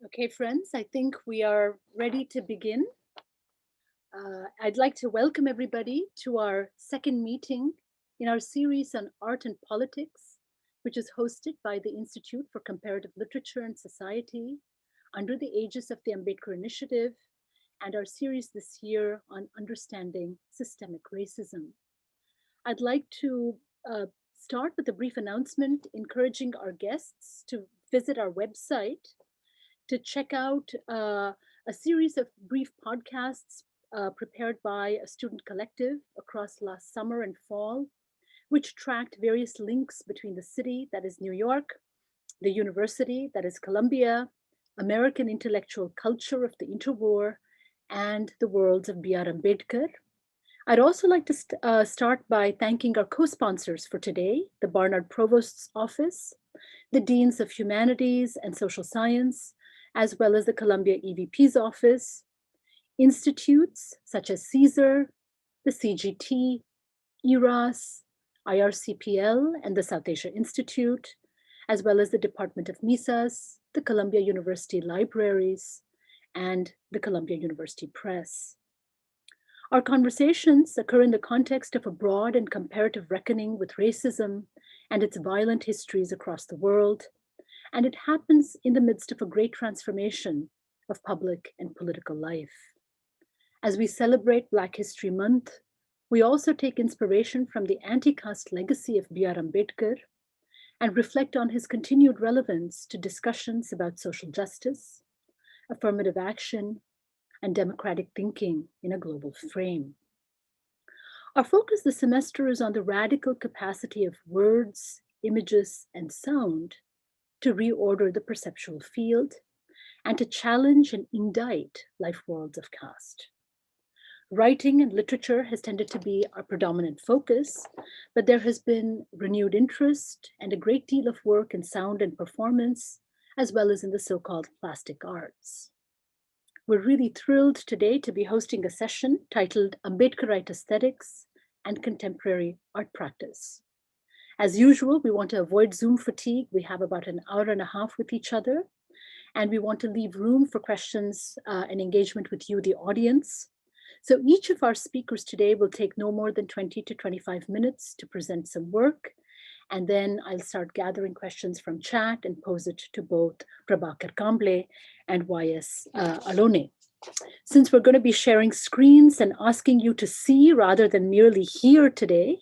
Okay, friends, I think we are ready to begin. I'd like to welcome everybody to our second meeting in our series on art and politics, which is hosted by the Institute for Comparative Literature and Society under the aegis of the Ambedkar Initiative, and our series this year on understanding systemic racism. I'd like to start with a brief announcement encouraging our guests to visit our website to check out a series of brief podcasts prepared by a student collective across last summer and fall, which tracked various links between the city, that is New York, the university, that is Columbia, American intellectual culture of the interwar, and the worlds of B.R. Ambedkar. I'd also like to start by thanking our co-sponsors for today, the Barnard Provost's Office, the Deans of Humanities and Social Science, as well as the Columbia EVP's office, institutes such as CSER, the CGT, ERAS, IRCPL, and the South Asia Institute, as well as the Department of Misas, the Columbia University Libraries, and the Columbia University Press. Our conversations occur in the context of a broad and comparative reckoning with racism and its violent histories across the world, and it happens in the midst of a great transformation of public and political life. As we celebrate Black History Month, we also take inspiration from the anti-caste legacy of B.R. Ambedkar and reflect on his continued relevance to discussions about social justice, affirmative action, and democratic thinking in a global frame. Our focus this semester is on the radical capacity of words, images, and sound to reorder the perceptual field and to challenge and indict life worlds of caste. Writing and literature has tended to be our predominant focus, but there has been renewed interest and a great deal of work in sound and performance, as well as in the so-called plastic arts. We're really thrilled today to be hosting a session titled Ambedkarite Aesthetics and Contemporary Art Practice. As usual, we want to avoid Zoom fatigue. We have about an hour and a half with each other, and we want to leave room for questions and engagement with you, the audience. So each of our speakers today will take no more than 20 to 25 minutes to present some work, and then I'll start gathering questions from chat and pose it to both Prabhakar Kamble and Yashadatta Alone. Since we're going to be sharing screens and asking you to see rather than merely hear today,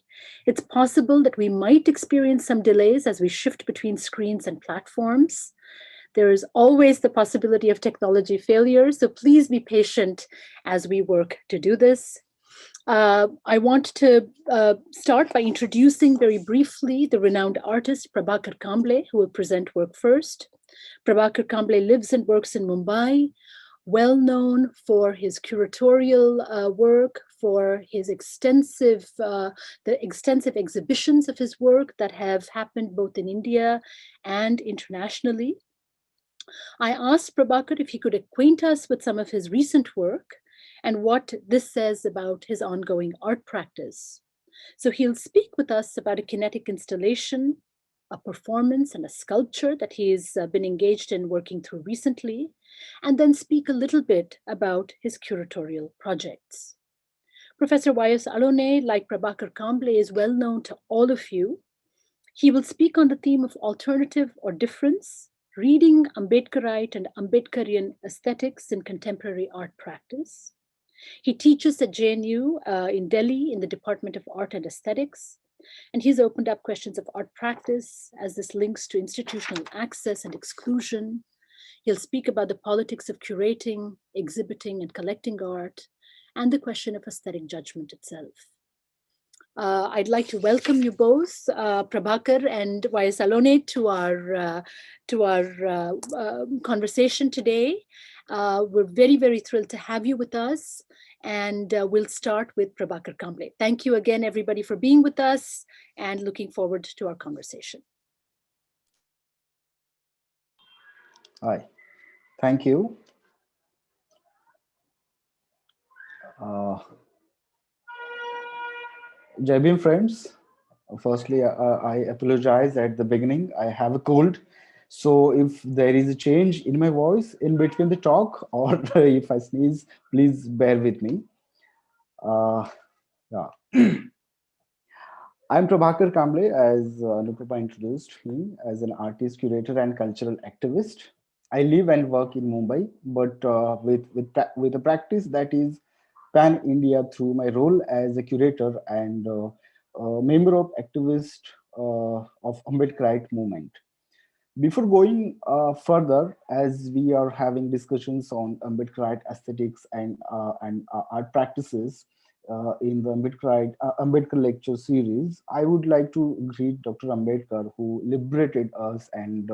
it's possible that we might experience some delays as we shift between screens and platforms. There is always the possibility of technology failure, so please be patient as we work to do this. I want to start by introducing very briefly the renowned artist Prabhakar Kamble, who will present work first. Prabhakar Kamble lives and works in Mumbai, well known for his curatorial work, for his extensive exhibitions of his work that have happened both in India and internationally. I asked Prabhakar if he could acquaint us with some of his recent work and what this says about his ongoing art practice. So he'll speak with us about a kinetic installation, a performance, and a sculpture that he's been engaged in working through recently, and then speak a little bit about his curatorial projects. Professor Yashadatta Alone, like Prabhakar Kamble, is well known to all of you. He will speak on the theme of alternative or difference, reading Ambedkarite and Ambedkarian aesthetics in contemporary art practice. He teaches at JNU in Delhi in the Department of Art and Aesthetics, and he's opened up questions of art practice as this links to institutional access and exclusion. He'll speak about the politics of curating, exhibiting, and collecting art, and the question of aesthetic judgment itself. I'd like to welcome you both, Prabhakar and Yashadatta Alone, to our conversation today. We're very, very thrilled to have you with us, and we'll start with Prabhakar Kamble. Thank you again, everybody, for being with us, and looking forward to our conversation. Hi, thank you. Jai Bhim, friends. Firstly, I apologize at the beginning. I have a cold, So if there is a change in my voice in between the talk, or if I sneeze, please bear with me. Uh, yeah. I'm Prabhakar Kamble, as Anupama introduced me, as an artist, curator, and cultural activist. I live and work in Mumbai, but with a practice that is pan India through my role as a curator and a member of activist of Ambedkarite movement. Before going further, as we are having discussions on Ambedkarite aesthetics and art practices in the Ambedkar lecture series, I would like to greet Dr. Ambedkar, who liberated us and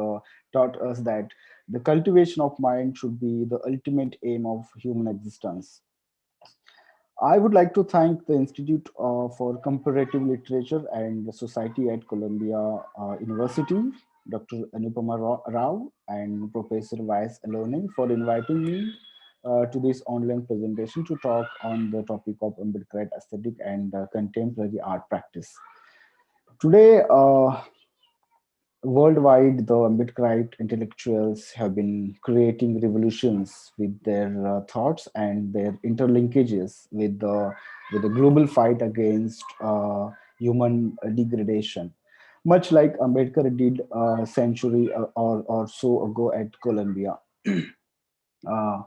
taught us that the cultivation of mind should be the ultimate aim of human existence. I would like to thank the Institute for Comparative Literature and Society at Columbia University, Dr. Anupama Rao and Professor Yashadatta Alone for inviting me to this online presentation to talk on the topic of Ambedkarite aesthetic and contemporary art practice. Today, worldwide, the Ambedkarite intellectuals have been creating revolutions with their thoughts and their interlinkages with the global fight against human degradation, much like Ambedkar did a century or so ago at Columbia. Uh,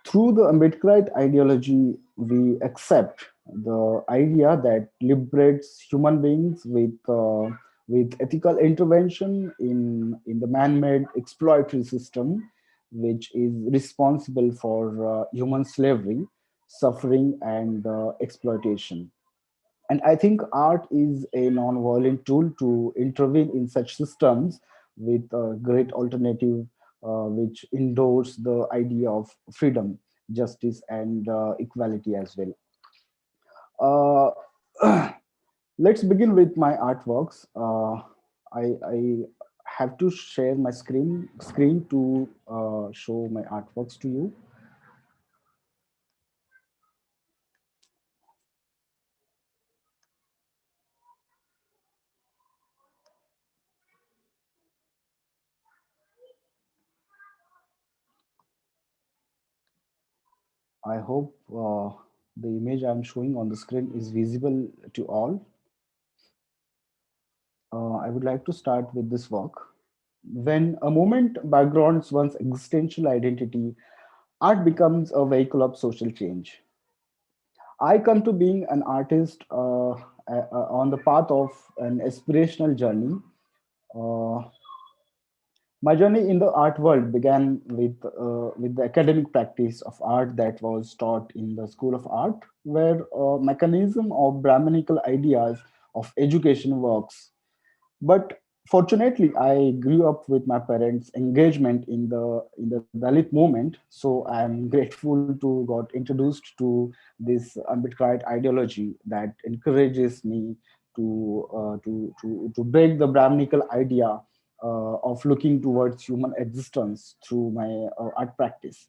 Through the Ambedkarite ideology, we accept the idea that liberates human beings with ethical intervention in the man-made exploitatory system, which is responsible for human slavery, suffering, and exploitation. And I think art is a non-violent tool to intervene in such systems with a great alternative which endorse the idea of freedom, justice, and equality as well. Let's begin with my artworks. I have to share my screen to show my artworks to you. I hope the image I'm showing on the screen is visible to all. I would like to start with this work. When a moment backgrounds one's existential identity, art becomes a vehicle of social change. I come to being an artist on the path of an aspirational journey. Uh, my journey in the art world began with the academic practice of art that was taught in the School of Art, where a mechanism of Brahminical ideas of education works. But fortunately, I grew up with my parents' engagement in the Dalit movement, so I'm grateful to got introduced to this Ambedkarite ideology that encourages me to break the Brahminical idea of looking towards human existence through my art practice.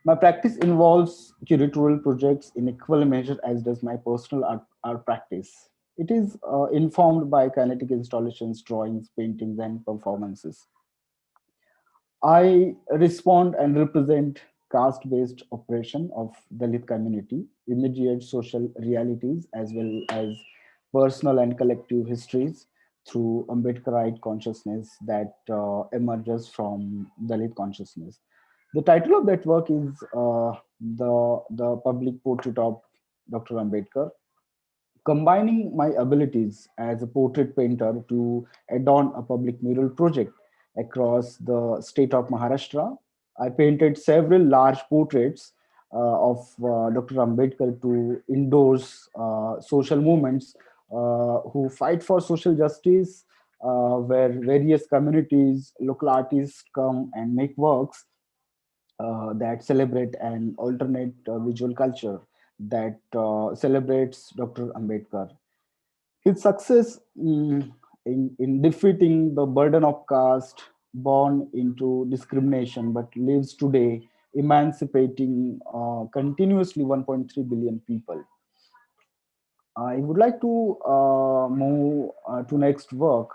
My practice involves curatorial projects in equal measure as does my personal art practice. It is informed by kinetic installations, drawings, paintings, and performances. I respond and represent caste-based oppression of Dalit community, immediate social realities, as well as personal and collective histories through Ambedkarite consciousness that emerges from Dalit consciousness. The title of that work is the public portrait of Dr. Ambedkar, combining my abilities as a portrait painter to adorn a public mural project across the state of Maharashtra. I painted several large portraits of Dr. Ambedkar to endorse social movements who fight for social justice, where various communities, local artists come and make works that celebrate an alternate visual culture that celebrates Dr. Ambedkar. His success in defeating the burden of caste, born into discrimination, but lives today, emancipating continuously 1.3 billion people. I would like to move to next work.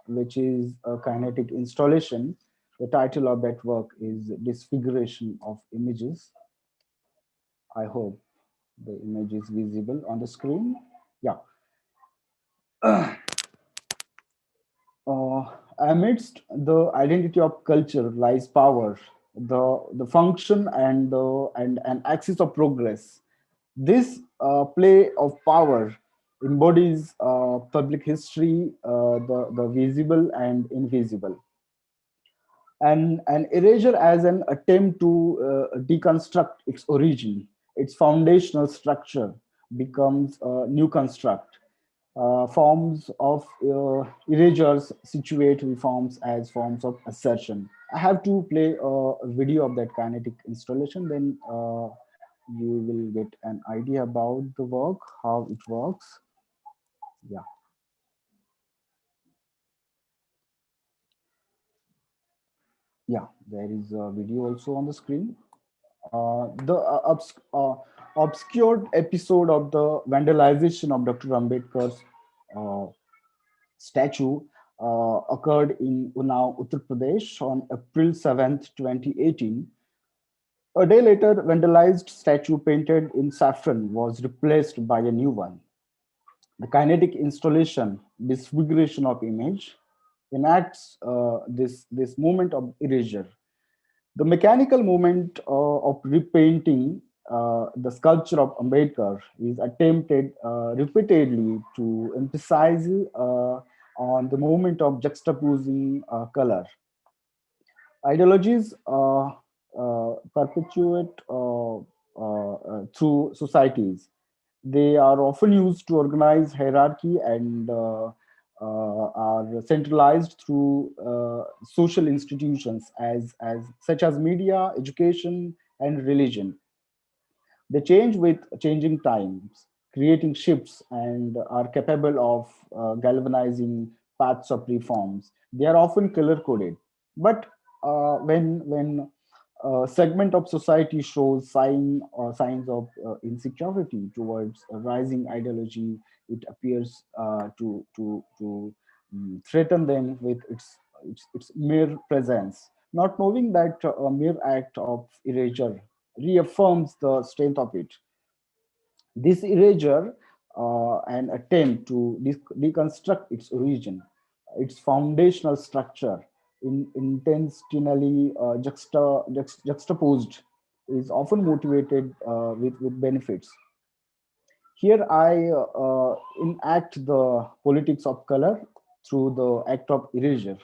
which is a kinetic installation. The title of that work is Disfiguration of Images. I hope the image is visible on the screen. Yeah. Amidst the identity of culture lies power, the function and an axis of progress. This play of power embodies public history, the visible and invisible. And an erasure as an attempt to deconstruct its origin, its foundational structure becomes a new construct. Forms of erasures situate reforms as forms of assertion. I have to play a video of that kinetic installation, then you will get an idea about the work, how it works. Yeah, yeah, there is a video also on the screen. The obscured episode of the vandalization of Dr. Ambedkar's uh, statue occurred in Unnao, Uttar Pradesh on April 7th, 2018. A day later, vandalized statue painted in saffron was replaced by a new one. The kinetic installation, disfiguration of image, enacts this movement of erasure. The mechanical movement of repainting the sculpture of Ambedkar is attempted repeatedly to emphasize on the movement of juxtaposing color. Ideologies perpetuate through societies. They are often used to organize hierarchy and are centralized through social institutions as such as media, education, and religion. They change with changing times, creating shifts, and are capable of galvanizing paths of reforms. They are often color coded, but when a segment of society shows signs of insecurity towards a rising ideology, it appears to threaten them with its mere presence, not knowing that a mere act of erasure reaffirms the strength of it. This erasure, an attempt to deconstruct its origin, its foundational structure, intentionally juxtaposed, is often motivated with benefits. Here, I enact the politics of color through the act of erasure.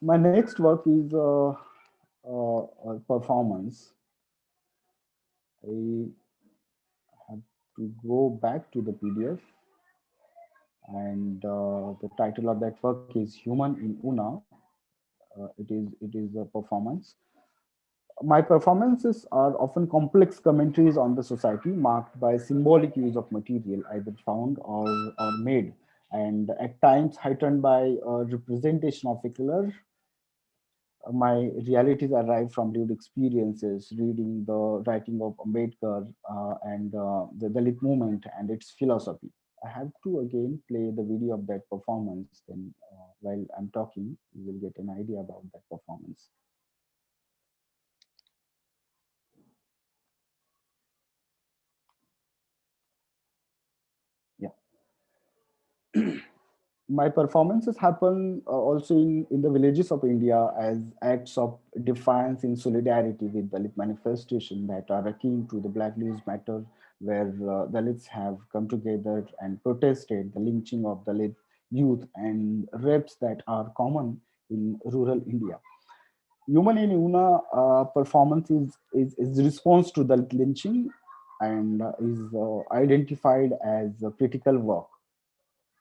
My next work is a performance. I have to go back to the PDF, and the title of that work is Human in Una. It is a performance. My performances are often complex commentaries on the society marked by symbolic use of material, either found or made, and at times heightened by a representation of a killer. My realities arrive from lived experiences, reading the writing of Ambedkar and the Dalit movement and its philosophy. I have to again play the video of that performance. Then, while I'm talking, you will get an idea about that performance. Yeah. My performances happen also in the villages of India as acts of defiance in solidarity with Dalit manifestation that are akin to the Black Lives Matter, where Dalits have come together and protested the lynching of Dalit youth and rapes that are common in rural India. Human in Una performance is response to the lynching and is identified as a critical work.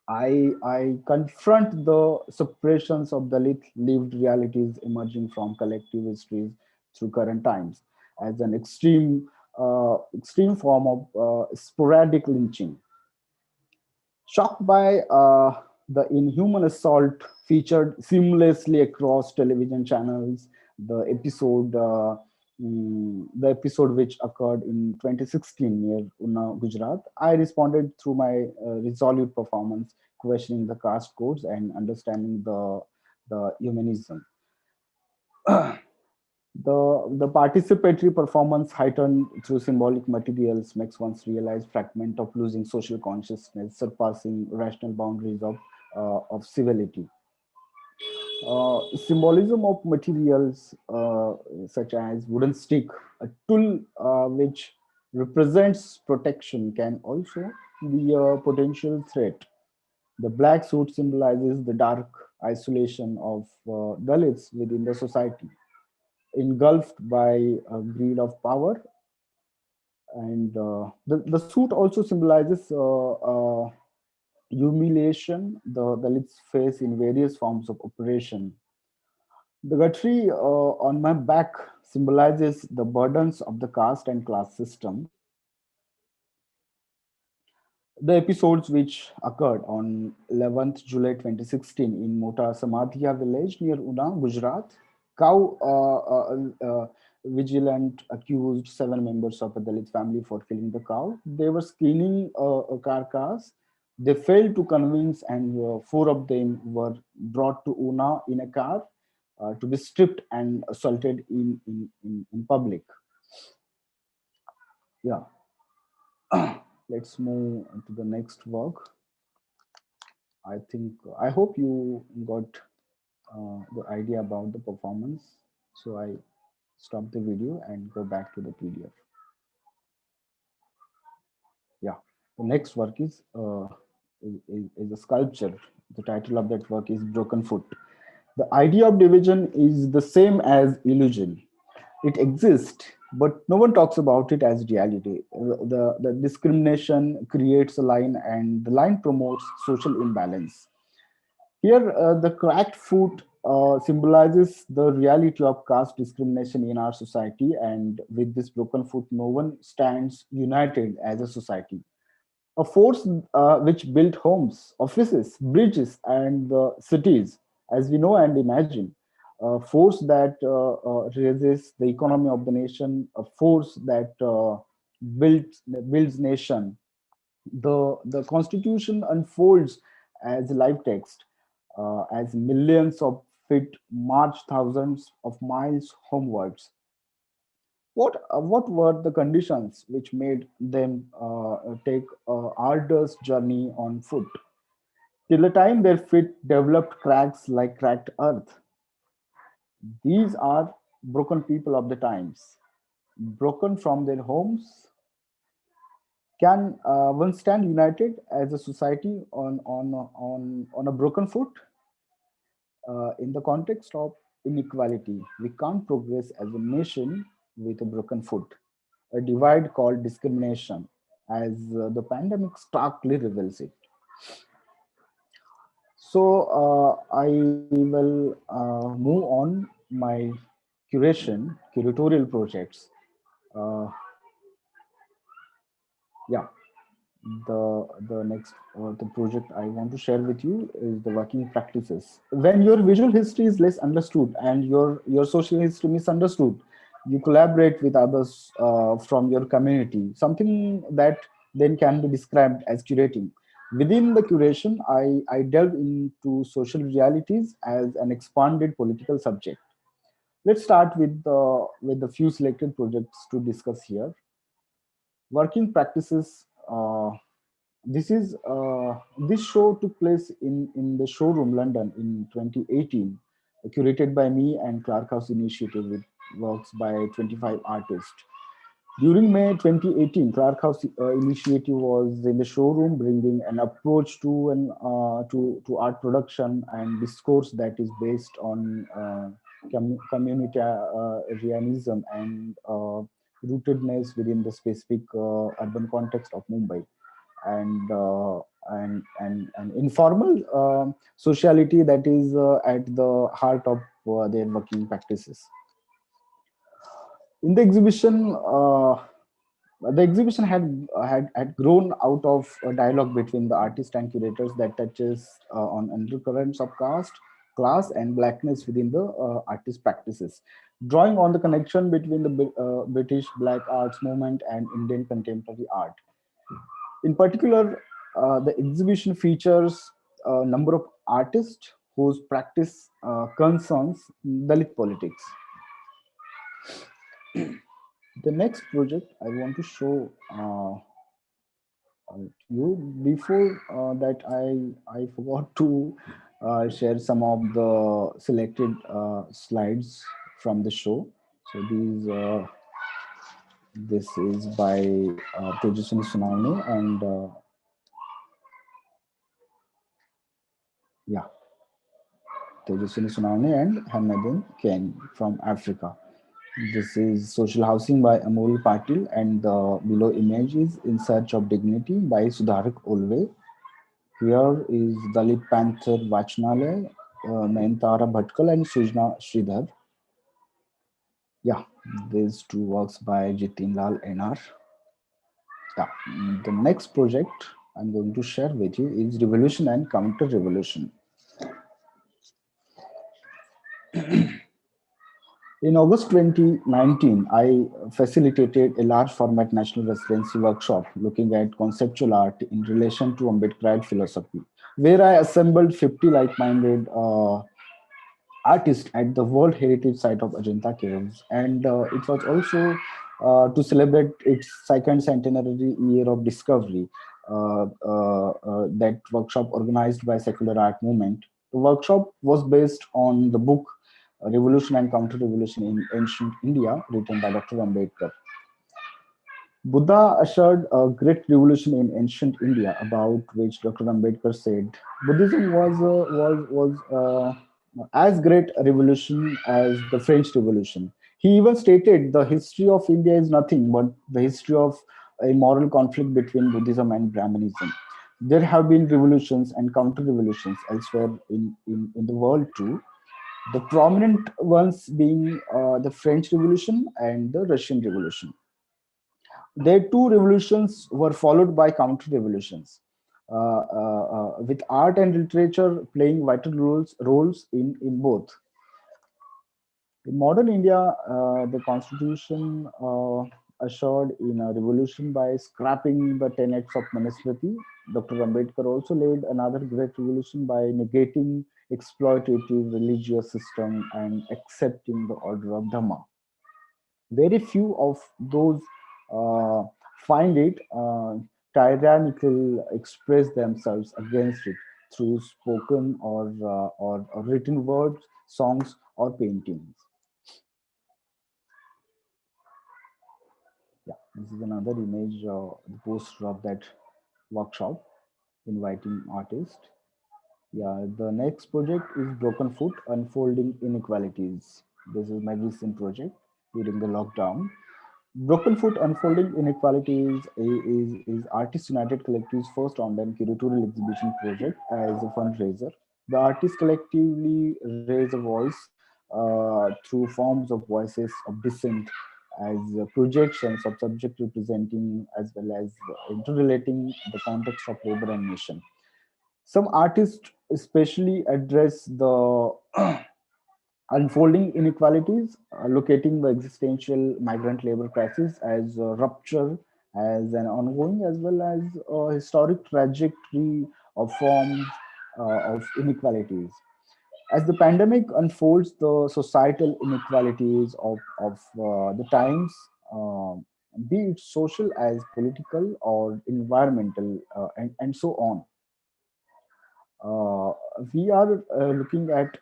I confront the suppressions of Dalit lived realities emerging from collective histories through current times as an extreme form of sporadic lynching. Shocked by the inhuman assault featured seamlessly across television channels, the episode the episode which occurred in 2016 near Una, Gujarat, I responded through my resolute performance, questioning the caste codes and understanding the humanism. The participatory performance heightened through symbolic materials makes one's realized fragment of losing social consciousness, surpassing rational boundaries of civility. Symbolism of materials such as wooden stick, a tool which represents protection, can also be a potential threat. The black suit symbolizes the dark isolation of Dalits within the society, engulfed by greed of power. And the suit also symbolizes humiliation the Dalits face in various forms of oppression. The guttery on my back symbolizes the burdens of the caste and class system. The episodes which occurred on 11th July 2016 in Mota Samadhiya village near Una, Gujarat, cow vigilant accused 7 members of a Dalit family for killing the cow. They were cleaning a carcass. They failed to convince, and 4 of them were brought to Una in a car to be stripped and assaulted in public. Yeah, let's move to the next work. I hope you got the idea about the performance. So I stop the video and go back to the PDF. Yeah, the next work is a sculpture. The title of that work is Broken Foot. The idea of division is the same as illusion. It exists, but no one talks about it as reality. The discrimination creates a line, and the line promotes social imbalance. Here, the cracked foot symbolizes the reality of caste discrimination in our society, and with this broken foot, no one stands united as a society. A force which built homes, offices, bridges, and cities, as we know and imagine. A force that raises the economy of the nation, a force that builds nation. The Constitution unfolds as live text, as millions of feet march thousands of miles homewards. What were the conditions which made them take a arduous journey on foot? Till the time their feet developed cracks like cracked earth. These are broken people of the times, broken from their homes. Can one stand united as a society on a broken foot? In the context of inequality, we can't progress as a nation with a broken foot, a divide called discrimination, as the pandemic starkly reveals it. So I will move on my curatorial projects. Uh, yeah, the next the project I want to share with you is the working practices. When your visual history is less understood and your social history misunderstood, you collaborate with others from your community, something that then can be described as curating. Within the curation, I delve into social realities as an expanded political subject. Let's start with the few selected projects to discuss here. Working practices. This show took place in the showroom London in 2018, curated by me and Clark House Initiative with works by 25 artists. During May 2018, Clark House Initiative was in the showroom, bringing an approach to art production and discourse that is based on communitarianism and rootedness within the specific urban context of Mumbai, and informal sociality that is at the heart of their working practices. In the exhibition had grown out of a dialogue between the artist and curators that touches on undercurrents of caste, class, and blackness within the artist practices. drawing on the connection between the British Black Arts movement and Indian contemporary art. In particular, the exhibition features a number of artists whose practice concerns Dalit politics. The next project I want to show to you. Before that, I forgot to share some of the selected slides from the show. So this is by Tejaswini Sunani and yeah, Tejaswini Sunani and Hamadan Ken from Africa. This is Social Housing by Amol Patil, and the below image is In Search of Dignity by Sudharak Olve. Here is Dalit Panther Vachnalaya, Nayantara Bhatkal and Sujna Sridhar. Yeah, these two works by Jitin Lal NR. Yeah, the next project I'm going to share with you is Revolution and Counter-Revolution. In August 2019, I facilitated a large format national residency workshop looking at conceptual art in relation to Ambedkarite philosophy, where I assembled 50 like-minded artist at the World Heritage Site of Ajanta Caves, and it was also to celebrate its second centenary year of discovery. That workshop organized by Secular Art Movement. The workshop was based on the book Revolution and Counter-Revolution in Ancient India, written by Dr. Ambedkar. Buddha ushered a great revolution in ancient India, about which Dr. Ambedkar said Buddhism was as great a revolution as the French Revolution. He even stated the history of India is nothing but the history of a moral conflict between Buddhism and Brahmanism. There have been revolutions and counter-revolutions elsewhere in the world too. The prominent ones being the French Revolution and the Russian Revolution. Their two revolutions were followed by counter-revolutions, with art and literature playing vital roles in both. In modern India, the constitution assured in a revolution by scrapping the tenets of Manusmriti. Dr. Ambedkar also led another great revolution by negating exploitative religious system and accepting the order of Dhamma. Very few of those uh, find it tyrannical express themselves against it through spoken or written words, songs, or paintings. Yeah, this is another image, the poster of that workshop inviting artists. Yeah, the next project is Broken Foot Unfolding Inequalities. This is my recent project during the lockdown. Broken Foot Unfolding Inequalities is Artists United Collective's first online curatorial exhibition project as a fundraiser. The artists collectively raise a voice through forms of voices of dissent as projections of subject representing as well as interrelating the context of labor and nation. Some artists especially address the unfolding inequalities, locating the existential migrant labor crisis as a rupture, as an ongoing as well as a historic trajectory of forms of inequalities. As the pandemic unfolds, the societal inequalities of the times, be it social as political or environmental, and so on, uh, we are looking at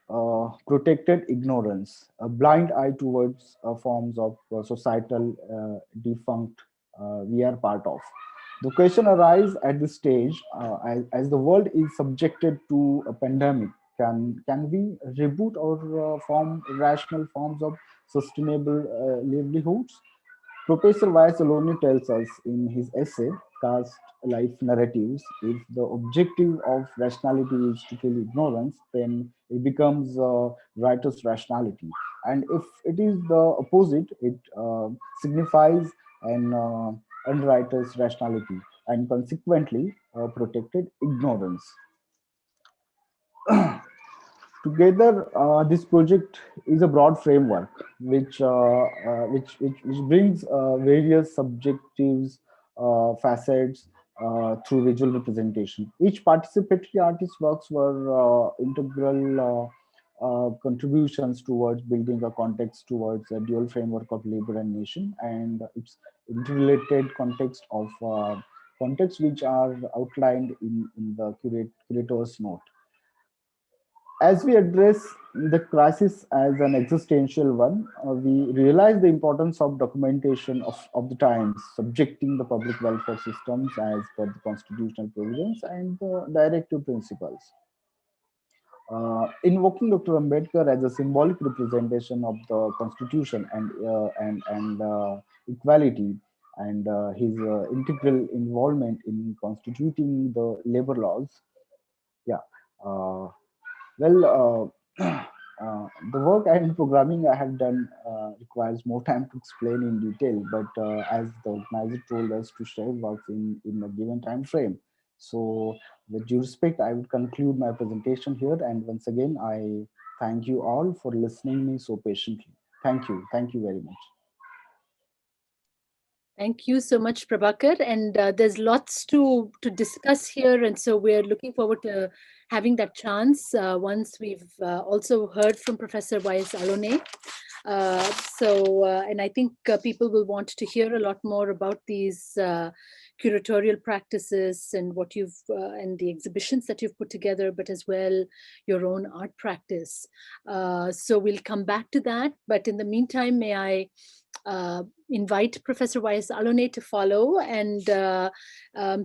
protected ignorance, a blind eye towards forms of societal defunct we are part of. The question arises at this stage, as the world is subjected to a pandemic, can we reboot or form rational forms of sustainable livelihoods? Professor Vyas Alone tells us in his essay, Caste Life Narratives, if the objective of rationality is to kill ignorance, then it becomes righteous rationality. And if it is the opposite, it signifies an unrighteous rationality and consequently protected ignorance. Together, this project is a broad framework which brings various subjectives, facets through visual representation. Each participatory artist's works were integral contributions towards building a context towards a dual framework of labor and nation, and its interrelated contexts which are outlined in the curator's note. As we address the crisis as an existential one, we realize the importance of documentation of the times, subjecting the public welfare systems as per the constitutional provisions and the directive principles. Invoking Dr. Ambedkar as a symbolic representation of the constitution and equality, and his integral involvement in constituting the labor laws. Yeah. Uh, the work and programming I have done requires more time to explain in detail, but as the organizer told us to share works in a given time frame. So with due respect, I would conclude my presentation here. And once again, I thank you all for listening me so patiently. Thank you. Thank you very much. Thank you so much, Prabhakar. And there's lots to discuss here. And so we're looking forward to having that chance once we've also heard from Professor Y.S. Alone. And I think people will want to hear a lot more about these curatorial practices and what you've and the exhibitions that you've put together, but as well your own art practice. So we'll come back to that. But in the meantime, may I invite Professor Y.S. Alone to follow and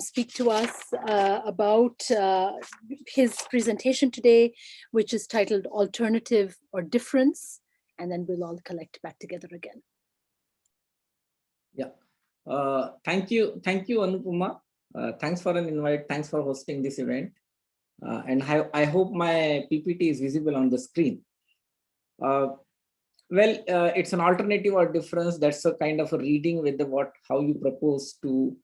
speak to us about his presentation today, which is titled Alternative or Difference, and then we'll all collect back together again. Yeah, thank you, Anupama. Thanks for an invite. Thanks for hosting this event. And I hope my PPT is visible on the screen. Well, it's an alternative or difference. That's a kind of a reading with the how you propose to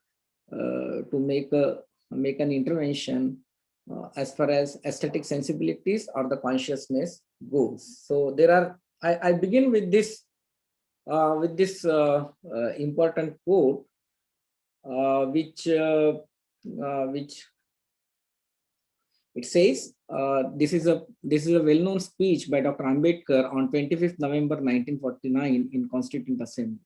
make an intervention as far as aesthetic sensibilities or the consciousness goes. So there are. I begin with this important quote, which it says, this is a well-known speech by Dr. Ambedkar on 25th November 1949 in Constituent Assembly.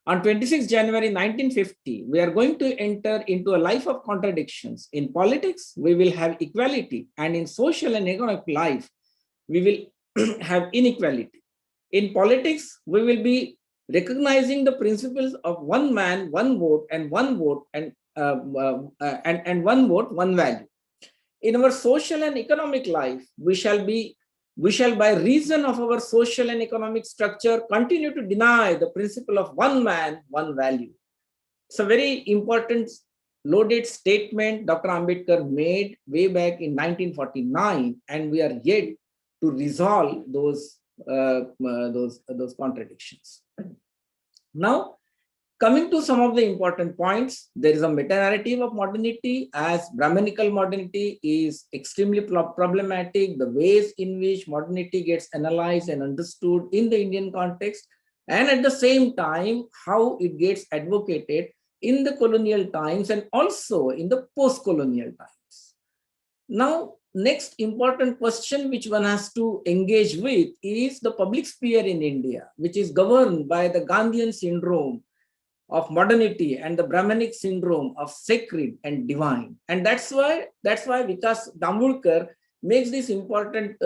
On 26 January 1950, we are going to enter into a life of contradictions. In politics, we will have equality, and in social and economic life, we will have inequality. In politics, we will be recognizing the principles of one man, one vote, and one vote, and one vote, one value. In our social and economic life, we shall, by reason of our social and economic structure, continue to deny the principle of one man, one value. It's a very important loaded statement Dr. Ambedkar made way back in 1949, and we are yet to resolve those contradictions. Now, coming to some of the important points, there is a meta-narrative of modernity, as Brahmanical modernity is extremely problematic, the ways in which modernity gets analyzed and understood in the Indian context, and at the same time, how it gets advocated in the colonial times and also in the post-colonial times. Now, next important question which one has to engage with is the public sphere in India, which is governed by the Gandhian syndrome of modernity and the Brahmanic syndrome of sacred and divine. And that's why Vikas Dambulkar makes this important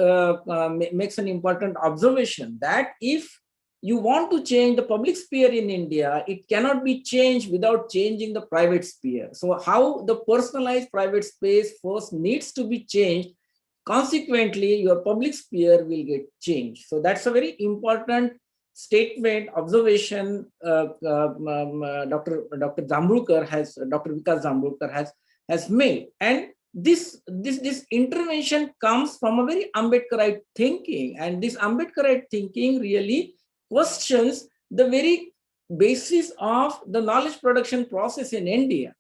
makes an important observation that if you want to change the public sphere in India, it cannot be changed without changing the private sphere. So how the personalized private space first needs to be changed, consequently your public sphere will get changed. So that's a very important statement, observation Dr. Vikas Dambulkar has made. And this intervention comes from a very Ambedkarite thinking, and this Ambedkarite thinking really questions the very basis of the knowledge production process in India.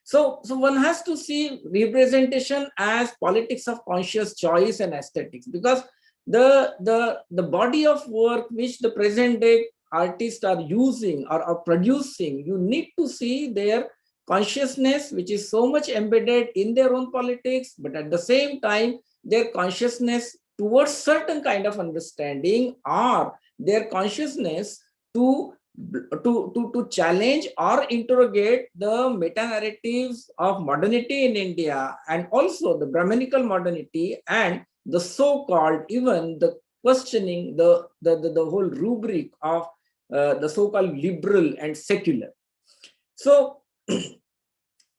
So one has to see representation as politics of conscious choice and aesthetics, because the body of work which the present day artists are using or are producing, you need to see their consciousness, which is so much embedded in their own politics, but at the same time, their consciousness towards certain kind of understanding, or their consciousness to challenge or interrogate the meta-narratives of modernity in India, and also the Brahminical modernity, and the so-called, even the questioning the whole rubric of the so-called liberal and secular. So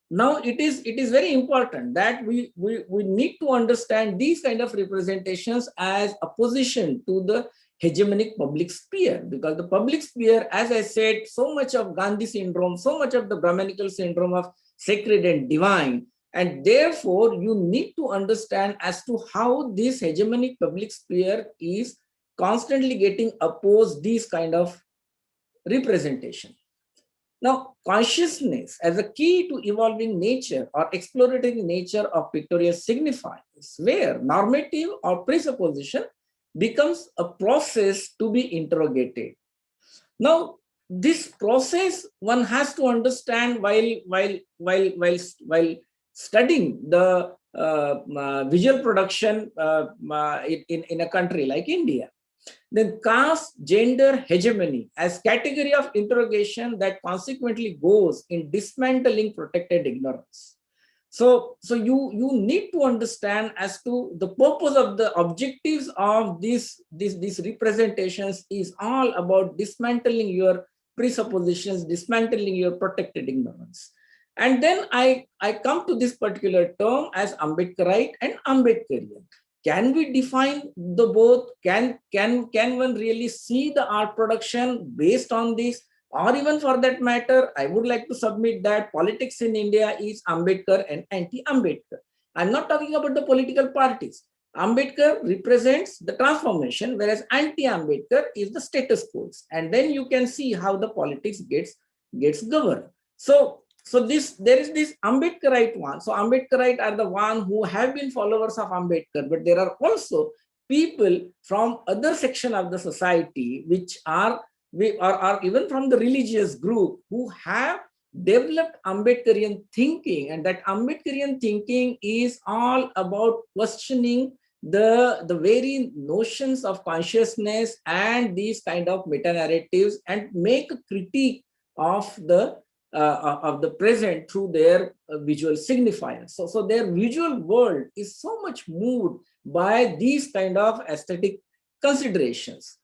now it is very important that we need to understand these kind of representations as opposition to the hegemonic public sphere, because the public sphere, as I said, so much of Gandhi syndrome, so much of the Brahminical syndrome of sacred and divine, and therefore you need to understand as to how this hegemonic public sphere is constantly getting opposed these kind of representation. Now, consciousness as a key to evolving nature or exploratory nature of pictorial signifiers, where normative or presupposition becomes a process to be interrogated. Now, this process one has to understand while studying the visual production in a country like India. Then caste gender hegemony as category of interrogation that consequently goes in dismantling protected ignorance. So you need to understand as to the purpose of the objectives of these representations is all about dismantling your presuppositions, dismantling your protected ignorance. And then I come to this particular term as Ambedkarite and Ambedkarian. Can we define the both? Can one really see the art production based on this? Or even for that matter, I would like to submit that politics in India is Ambedkar and anti-Ambedkar. I'm not talking about the political parties. Ambedkar represents the transformation, whereas anti-Ambedkar is the status quo. And then you can see how the politics gets governed. So there is this Ambedkarite one. So Ambedkarite are the one who have been followers of Ambedkar, but there are also people from other section of the society which are even from the religious group who have developed Ambedkarian thinking, and that Ambedkarian thinking is all about questioning the very notions of consciousness and these kind of meta-narratives, and make a critique of the present through their visual signifiers. So their visual world is so much moved by these kind of aesthetic considerations.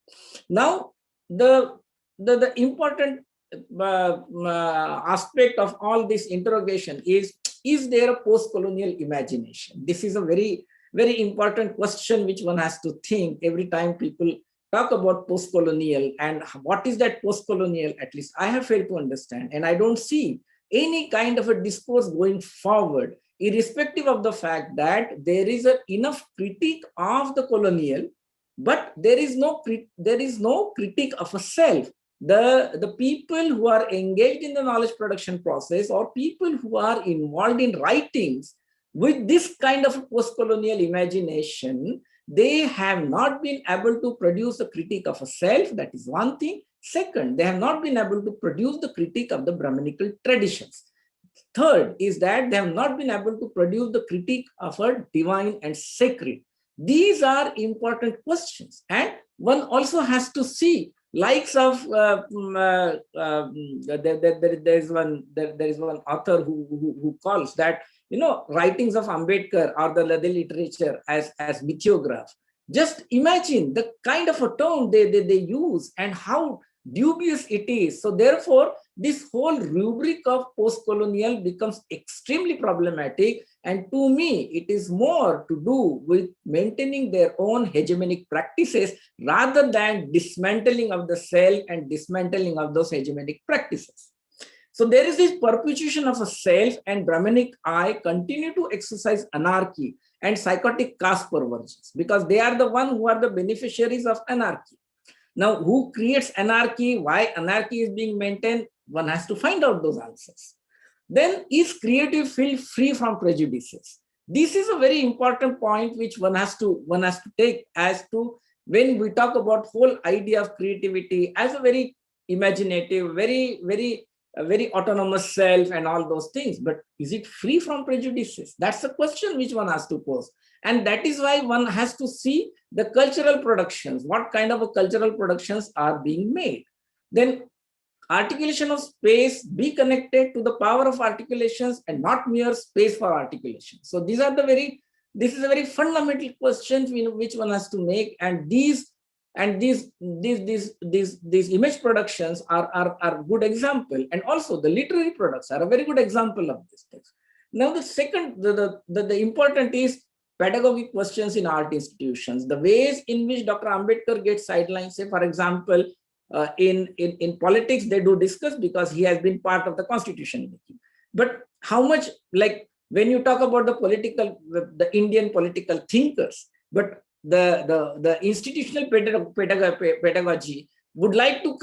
Now, the important aspect of all this interrogation is there a post-colonial imagination? This is a very, very important question which one has to think every time people talk about post-colonial. And what is that post-colonial? At least I have failed to understand, and I don't see any kind of a discourse going forward, irrespective of the fact that there is enough critique of the colonial, but there is no critique of a self. The people who are engaged in the knowledge production process, or people who are involved in writings with this kind of post-colonial imagination, they have not been able to produce a critique of a self. That is one thing. Second, they have not been able to produce the critique of the Brahminical traditions. Third is that they have not been able to produce the critique of a divine and sacred. These are important questions, and one also has to see likes of there is one author who calls that, writings of Ambedkar or the literature as mythiograph. Just imagine the kind of a tone they use and how dubious it is. So therefore, this whole rubric of post-colonial becomes extremely problematic. And to me, it is more to do with maintaining their own hegemonic practices rather than dismantling of the self and dismantling of those hegemonic practices. So there is this perpetuation of a self, and Brahminic I continue to exercise anarchy and psychotic caste perversions, because they are the one who are the beneficiaries of anarchy. Now, who creates anarchy? Why anarchy is being maintained? One has to find out those answers. Then, is creative field free from prejudices? This is a very important point which one has to take, as to when we talk about whole idea of creativity as a very imaginative, very autonomous self and all those things. But is it free from prejudices? That's a question which one has to pose. And that is why one has to see the cultural productions, what kind of a cultural productions are being made. Then articulation of space be connected to the power of articulations and not mere space for articulation. So these are this is a very fundamental question which one has to make. And these image productions are good example. And also the literary products are a very good example of this text. Now the second, the important is pedagogic questions in art institutions, the ways in which Dr. Ambedkar gets sidelined. Say, for example, in politics, they do discuss because he has been part of the constitution making. But how much, like when you talk about the Indian political thinkers, but the institutional pedagogy would like to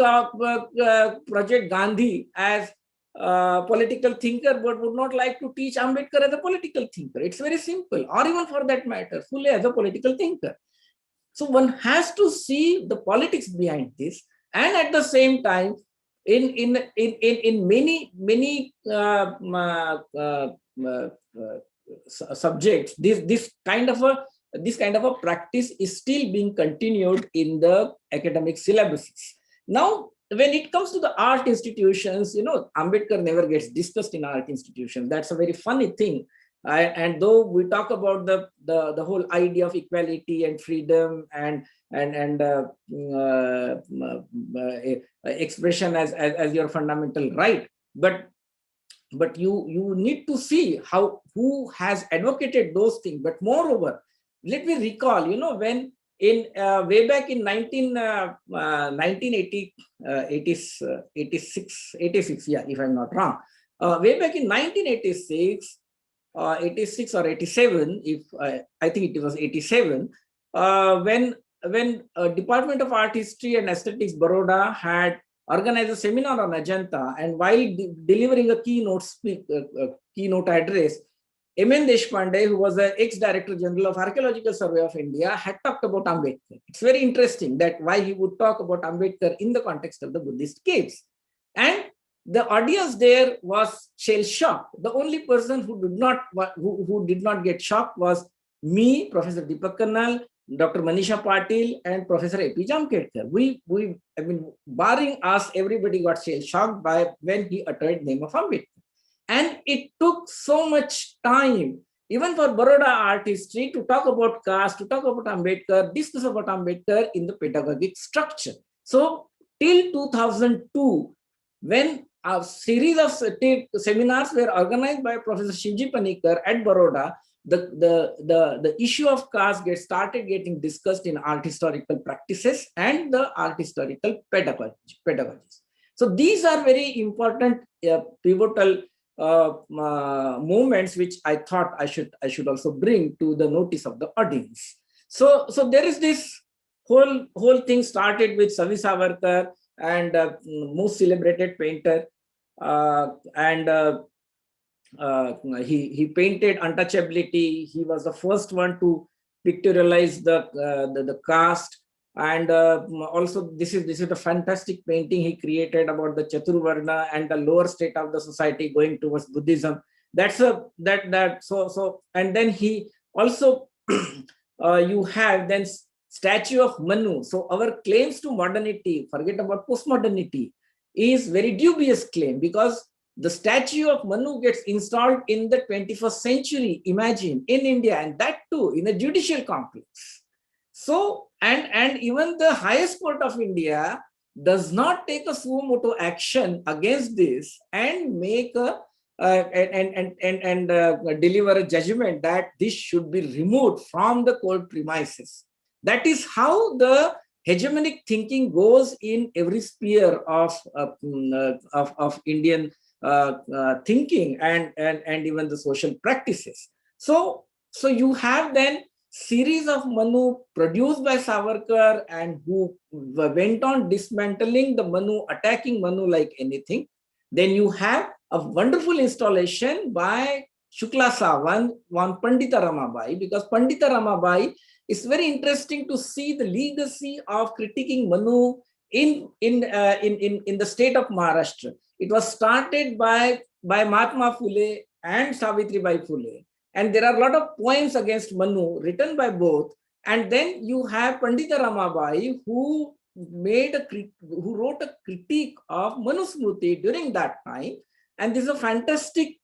project Gandhi as a political thinker, but would not like to teach Ambedkar as a political thinker. It's very simple. Or even for that matter, Phule as a political thinker. So one has to see the politics behind this. And at the same time, in many subjects, this kind of a practice is still being continued in the academic syllabuses. Now, when it comes to the art institutions, Ambedkar never gets discussed in art institutions. That's a very funny thing. And though we talk about the whole idea of equality and freedom and expression as your fundamental right, but you need to see who has advocated those things. But moreover, let me recall, when in way back in 1986, yeah, if I'm not wrong, way back in 1986. 86 or 87, if I think it was 87, when Department of Art History and Aesthetics, Baroda had organized a seminar on Ajanta, and while delivering a keynote address, M.N. Deshpande, who was the ex-Director General of Archaeological Survey of India, had talked about Ambedkar. It's very interesting that why he would talk about Ambedkar in the context of the Buddhist caves. And the audience there was shell-shocked. The only person who did not get shocked was me, Professor Deepak Kannal, Dr. Manisha Patil, and Professor A.P. Jamkedkar. I mean, barring us, everybody got shell-shocked by when he uttered the name of Ambedkar. And it took so much time, even for Baroda art history, to talk about caste, to talk about Ambedkar, discuss about Ambedkar in the pedagogic structure. So till 2002, when a series of seminars were organized by Professor Shivji Panikar at Baroda, the issue of caste started getting discussed in art historical practices and the art historical pedagogies. So these are very important pivotal moments which I thought I should also bring to the notice of the audience. So there is this whole thing started with Savi Savarkar, and most celebrated painter, he painted untouchability. He was the first one to pictorialize the caste, and also this is a fantastic painting he created about the Chaturvarna and the lower state of the society going towards Buddhism. So and then he also you have then statue of Manu. So our claims to modernity, forget about postmodernity, is very dubious claim, because the statue of Manu gets installed in the 21st century, imagine, in India, and that too in a judicial complex. So, and even the highest court of India does not take a suo motu action against this and make deliver a judgment that this should be removed from the court premises. That is how the hegemonic thinking goes in every sphere of Indian thinking and even the social practices. So you have then series of Manu produced by Savarkar, and who went on dismantling the Manu, attacking Manu like anything. Then you have a wonderful installation by Shukla Sawant on Pandita Ramabai, because Pandita Ramabai is very interesting to see the legacy of critiquing Manu in the state of Maharashtra. It was started by Mahatma Phule and Savitribai Phule. And there are a lot of poems against Manu written by both. And then you have Pandita Ramabai, who wrote a critique of Manusmriti during that time. And this is a fantastic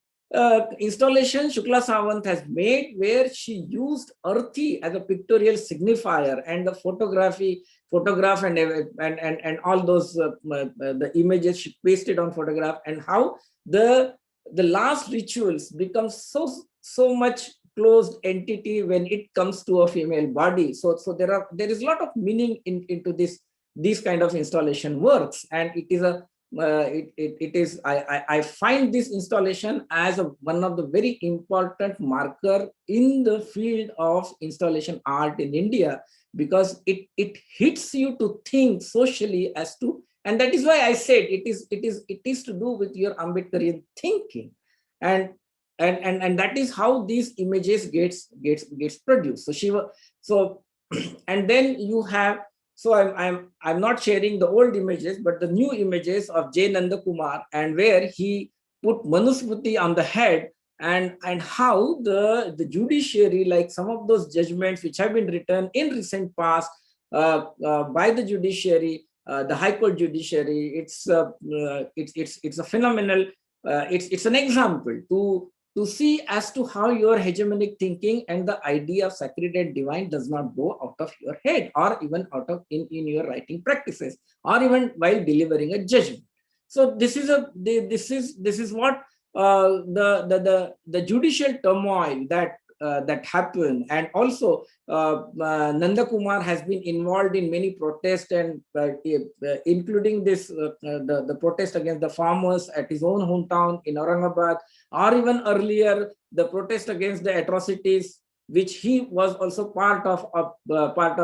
installation Shukla Sawant has made, where she used earthy as a pictorial signifier, and the photograph and all those the images she pasted on photograph, and how the last rituals become so much closed entity when it comes to a female body. So there is a lot of meaning into these kind of installation works, and it is a I find this installation as one of the very important marker in the field of installation art in India, because it hits you to think socially as to, and that is why I said it is to do with your Ambedkarian thinking, and that is how these images gets produced. So and then you have. So I'm not sharing the old images, but the new images of J. Nandakumar, and where he put Manusmriti on the head, and how the judiciary, like some of those judgments which have been written in recent past by the judiciary, the High Court judiciary, it's a phenomenal. It's an example to see as to how your hegemonic thinking and the idea of sacred and divine does not go out of your head, or even out of in your writing practices, or even while delivering a judgment. So this is what the judicial turmoil that happened, and also Nandakumar has been involved in many protests, and including this the protest against the farmers at his own hometown in Aurangabad, or even earlier the protest against the atrocities which he was also part of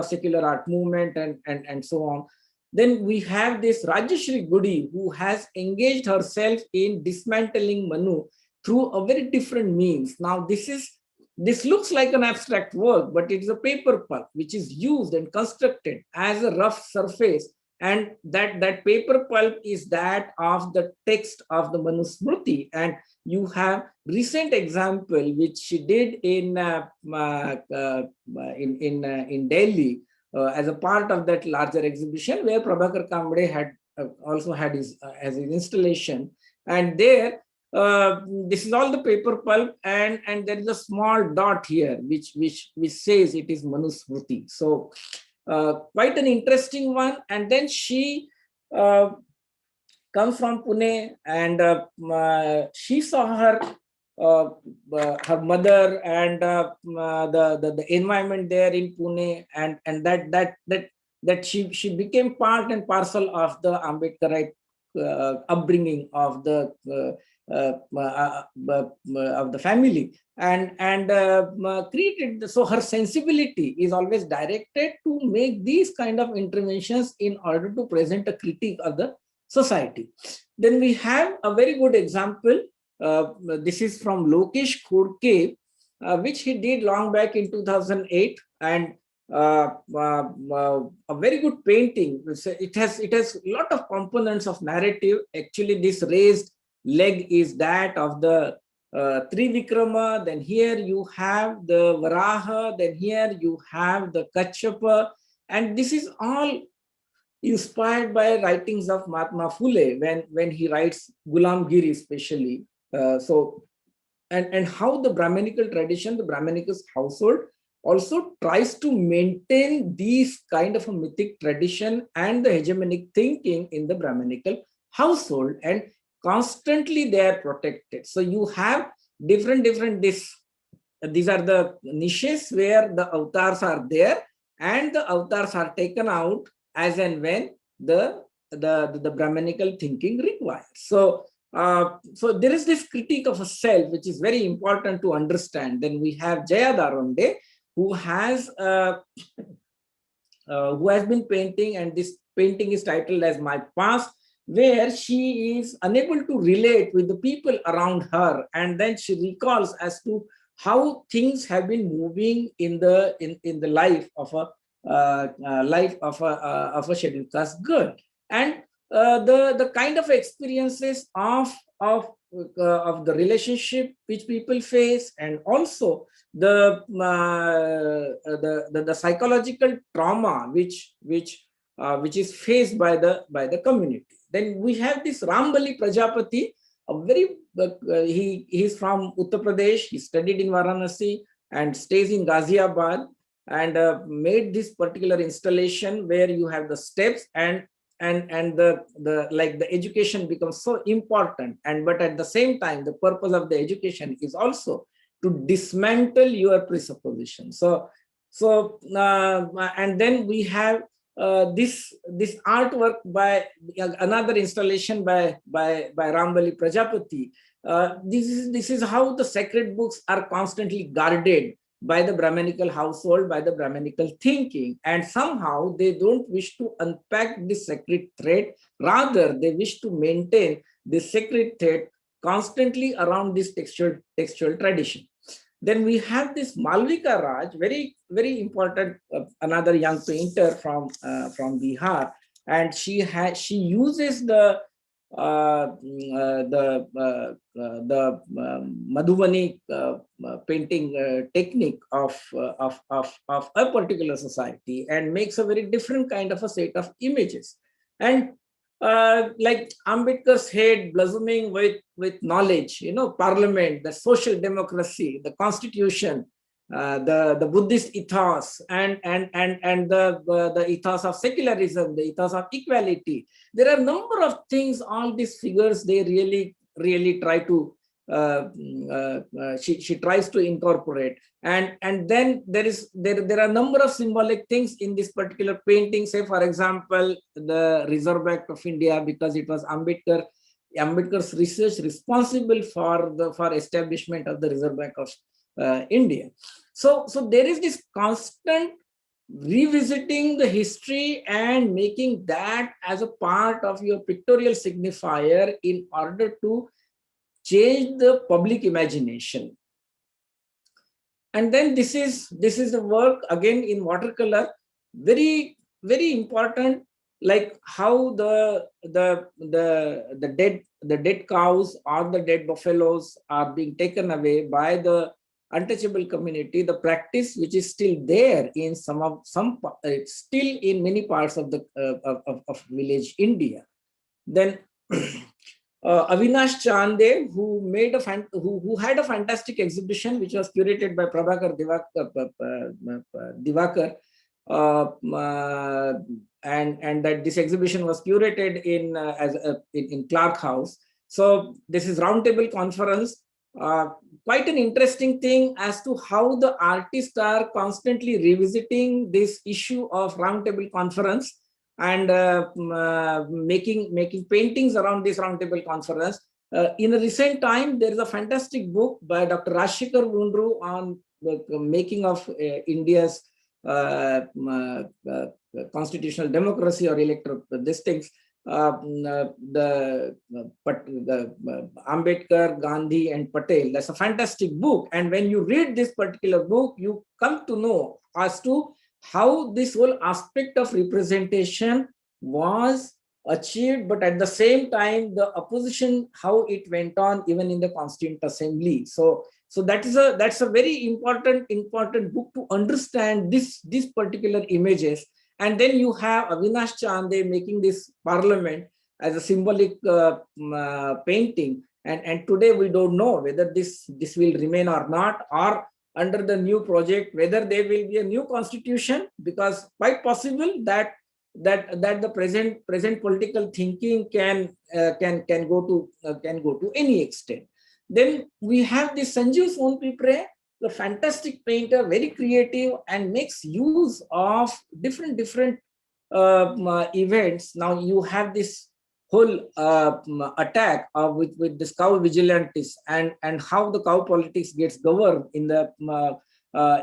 secular art movement, and so on. Then we have this Rajashri Gudi, who has engaged herself in dismantling Manu through a very different means. Now this looks like an abstract work, but it is a paper pulp which is used and constructed as a rough surface, and that paper pulp is that of the text of the Manusmriti. And you have recent example which she did in Delhi as a part of that larger exhibition, where Prabhakar Kamble had also had his installation, and there. This is all the paper pulp, and there is a small dot here which says it is Manusmriti. So quite an interesting one. And then she comes from Pune, and she saw her mother and the environment there in Pune, and that she became part and parcel of the Ambedkarite upbringing of the family, and created. So her sensibility is always directed to make these kind of interventions in order to present a critique of the society. Then we have a very good example. This is from Lokesh Khodke, which he did long back in 2008, and a very good painting. It has a lot of components of narrative. Actually, this raised leg is that of the Trivikrama. Then here you have the Varaha. Then here you have the Kachapa, and this is all inspired by writings of Mahatma Phule when he writes Gulamgiri, especially. And how the Brahminical tradition, the Brahminical household, also tries to maintain these kind of a mythic tradition and the hegemonic thinking in the Brahminical household, and constantly they are protected. So you have different these are the niches where the avatars are there, and the avatars are taken out as and when the Brahminical thinking requires. So there is this critique of a self which is very important to understand. Then we have Jaya Daronde, who has been painting, and this painting is titled as My Past. where she is unable to relate with the people around her, and then she recalls as to how things have been moving in the life of a scheduled caste girl, and the kind of experiences of the relationship which people face, and also the psychological trauma which is faced by the community. Then we have this Rambali Prajapati, a very he's from Uttar Pradesh. He studied in Varanasi and stays in Ghaziabad, and made this particular installation where you have the steps, and the education becomes so important, but at the same time the purpose of the education is also to dismantle your presupposition. And then we have this artwork by another installation by Rambali Prajapati. This is how the sacred books are constantly guarded by the Brahmanical household, by the Brahmanical thinking, and somehow they don't wish to unpack this sacred thread. Rather, they wish to maintain this sacred thread constantly around this textual tradition. Then we have this Malika Raj, very, very important, another young painter from Bihar, and she uses the Madhubani painting technique of a particular society, and makes a very different kind of a set of images. And like Ambedkar's head blossoming with knowledge, parliament, the social democracy, the constitution, the Buddhist ethos, and the ethos of secularism, the ethos of equality. There are a number of things. All these figures, they really try to. She tries to incorporate, and then there are a number of symbolic things in this particular painting. Say, for example, the Reserve Bank of India, because it was Ambedkar's research responsible for establishment of the Reserve Bank of India. So there is this constant revisiting the history and making that as a part of your pictorial signifier in order to change the public imagination. And then this is the work again in watercolor, very, very important, like how the dead cows or the dead buffaloes are being taken away by the untouchable community, the practice which is still there in still in many parts of the of village India. Then Avinash Chande, who had a fantastic exhibition which was curated by Prabhakar Divakar, and that this exhibition was curated in Clark House. So this is roundtable conference. Quite an interesting thing as to how the artists are constantly revisiting this issue of roundtable conference, and making paintings around this roundtable conference. In a recent time, there is a fantastic book by Dr. Rajshekhar Wundru on the making of India's constitutional democracy or electoral these things. The Ambedkar, Gandhi, and Patel. That's a fantastic book. And when you read this particular book, you come to know as to how this whole aspect of representation was achieved, but at the same time, the opposition, how it went on even in the Constituent Assembly. So that's a very important book to understand these particular images. And then you have Avinash Chande making this parliament as a symbolic painting. And today we don't know whether this will remain or not, or under the new project, whether there will be a new constitution, because quite possible that the present political thinking can go to any extent. Then we have this Sanjeev Sonpipre, the fantastic painter, very creative, and makes use of different events. Now you have this whole attack with this cow vigilantes, and how the cow politics gets governed in the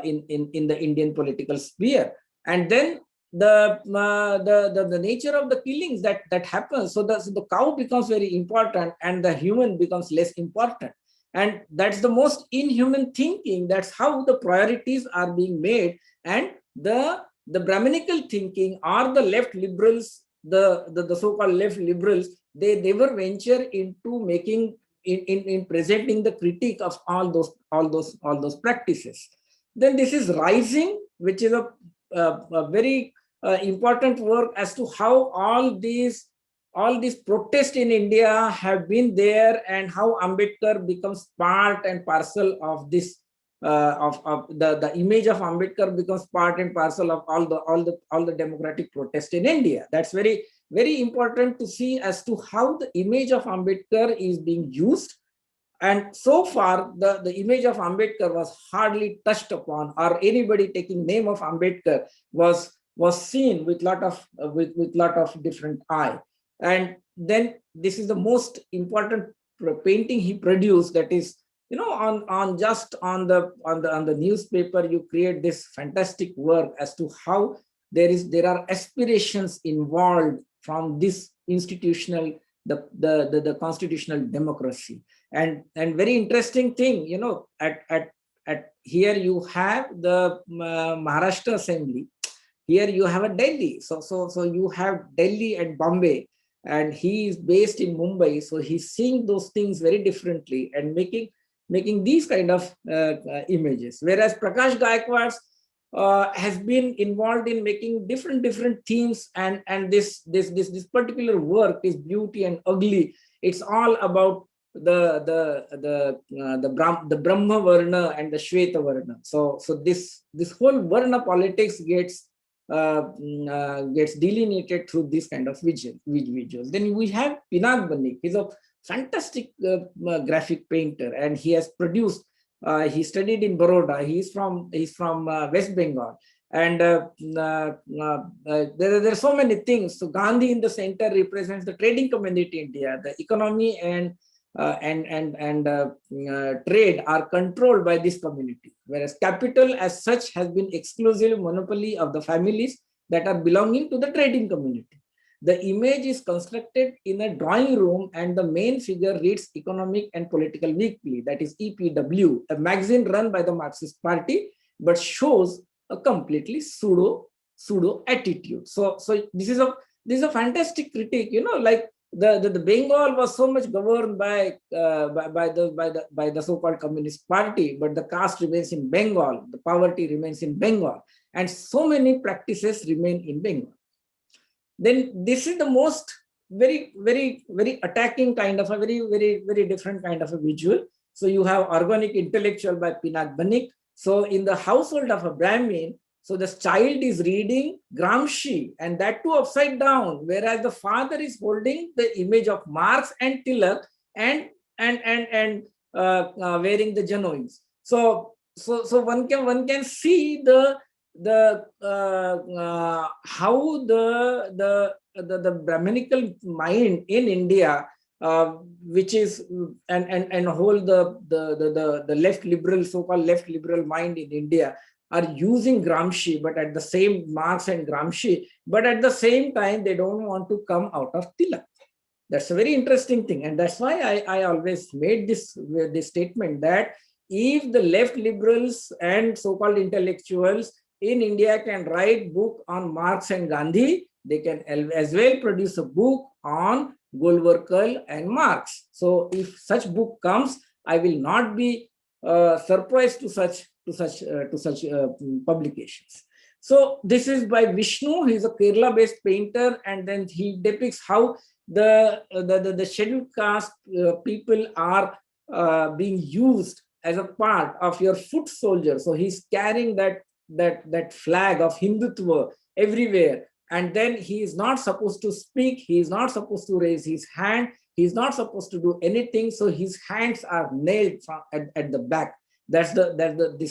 in the Indian political sphere. And then the nature of the killings that happens. So the cow becomes very important and the human becomes less important. And that's the most inhuman thinking. That's how the priorities are being made. And the Brahminical thinking, or the left liberals, the so-called left liberals, they never venture into making in presenting the critique of all those practices. Then this is Rising, which is a very important work as to how all these protests in India have been there, and how Ambedkar becomes part and parcel of this of the image of Ambedkar becomes part and parcel of all the democratic protest in India. That's very, very important to see as to how the image of Ambedkar is being used. And so far, the image of Ambedkar was hardly touched upon, or anybody taking name of Ambedkar was seen with lot of different eye. And then this is the most important painting he produced. That is, on the newspaper, you create this fantastic work as to how there are aspirations involved from this institutional, the constitutional democracy. And very interesting thing, at here you have the Maharashtra Assembly. Here you have a Delhi. So you have Delhi and Bombay, and he is based in Mumbai. So he's seeing those things very differently and making these kind of images. Whereas Prakash Gaikwad has been involved in making different themes, and this particular work is Beauty and Ugly. It's all about the Brahma Varna and the Shweta Varna. So this whole Varna politics gets delineated through this kind of visuals. Then we have Pinag Banik. He's a fantastic graphic painter, and he has produced. He studied in Baroda. He's from West Bengal, and there are so many things. So Gandhi in the center represents the trading community in India. The economy and trade are controlled by this community, whereas capital as such has been exclusive monopoly of the families that are belonging to the trading community. The image is constructed in a drawing room, and the main figure reads Economic and Political Weekly, that is EPW, a magazine run by the Marxist Party, but shows a completely pseudo attitude. So this is a fantastic critique. Like the Bengal was so much governed by the so-called Communist Party, but the caste remains in Bengal, the poverty remains in Bengal, and so many practices remain in Bengal. Then this is the most very attacking kind of a very different kind of a visual. So you have Organic Intellectual by Pinag Banik. So in the household of a Brahmin, so the child is reading Gramsci, and that too upside down, whereas the father is holding the image of Marx and Tilak and wearing the genoins. So one can see how the Brahminical mind in India, which is and whole the left liberal, so-called left liberal mind in India, are using Gramsci, but at the same Marx and Gramsci, but at the same time they don't want to come out of Tilak. That's a very interesting thing, and that's why I always made this statement that if the left liberals and so-called intellectuals in India can write book on Marx and Gandhi, they can as well produce a book on Golwar and Marx. So if such book comes, I will not be surprised to such publications. So this is by Vishnu. He is a Kerala-based painter, and then he depicts how the scheduled caste people are being used as a part of your foot soldier. So he's carrying that flag of Hindutva everywhere, and then he is not supposed to speak, he is not supposed to raise his hand, he is not supposed to do anything. So his hands are nailed at the back. This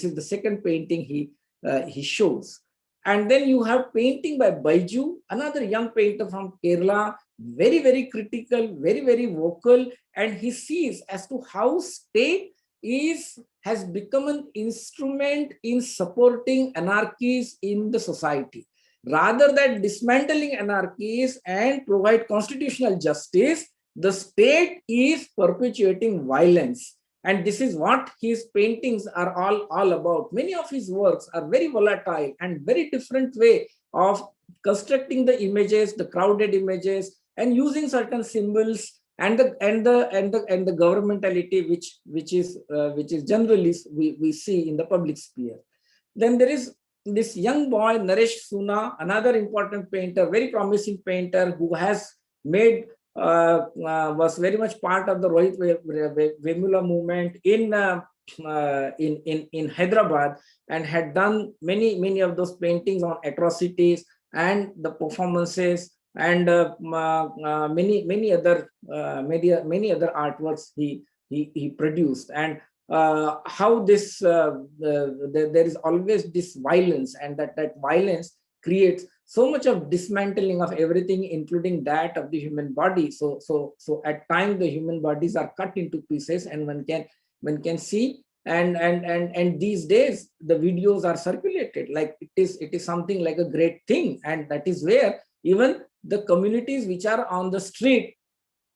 is the second painting he shows. And then you have painting by Baiju, another young painter from Kerala, very critical, very vocal, and he sees as to how state has become an instrument in supporting anarchies in the society. rather than dismantling anarchies and provide constitutional justice, the state is perpetuating violence. And this is what his paintings are all about. Many of his works are very volatile and very different way of constructing the images, the crowded images, and using certain symbols and the governmentality which is generally we see in the public sphere. Then there is this young boy Naresh Sunnah, another important painter, very promising painter, who has made was very much part of the Rohit Vemula movement in Hyderabad, and had done many of those paintings on atrocities and the performances, and many other artworks he produced. And how this there is always this violence, and that violence creates so much of dismantling of everything, including that of the human body. So at times the human bodies are cut into pieces, and one can see, and these days the videos are circulated like it is something like a great thing. And that is where even the communities which are on the street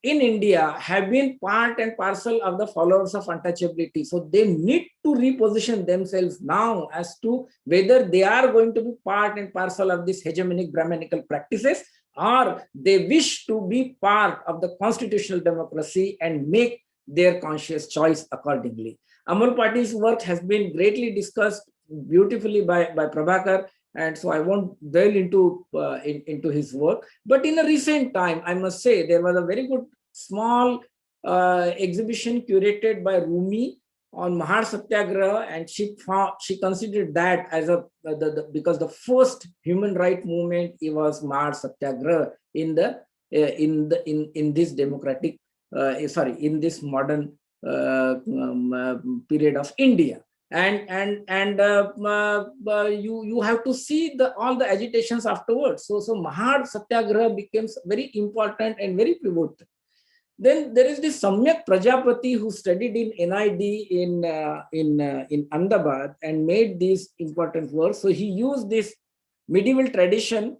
in India have been part and parcel of the followers of untouchability. So they need to reposition themselves now as to whether they are going to be part and parcel of this hegemonic Brahmanical practices, or they wish to be part of the constitutional democracy and make their conscious choice accordingly. Amol Pati's work has been greatly discussed beautifully by Prabhakar, and so I won't delve into his work. But in a recent time, I must say, there was a very good small exhibition curated by Rumi on Mahar Satyagraha, and she considered that as because the first human right movement, it was Mahar Satyagraha in this democratic in this modern period of India. And you have to see all the agitations afterwards. So Mahar Satyagraha becomes very important and very pivotal. Then there is this Samyak Prajapati who studied in NID in Ahmedabad and made these important works. So he used this medieval tradition,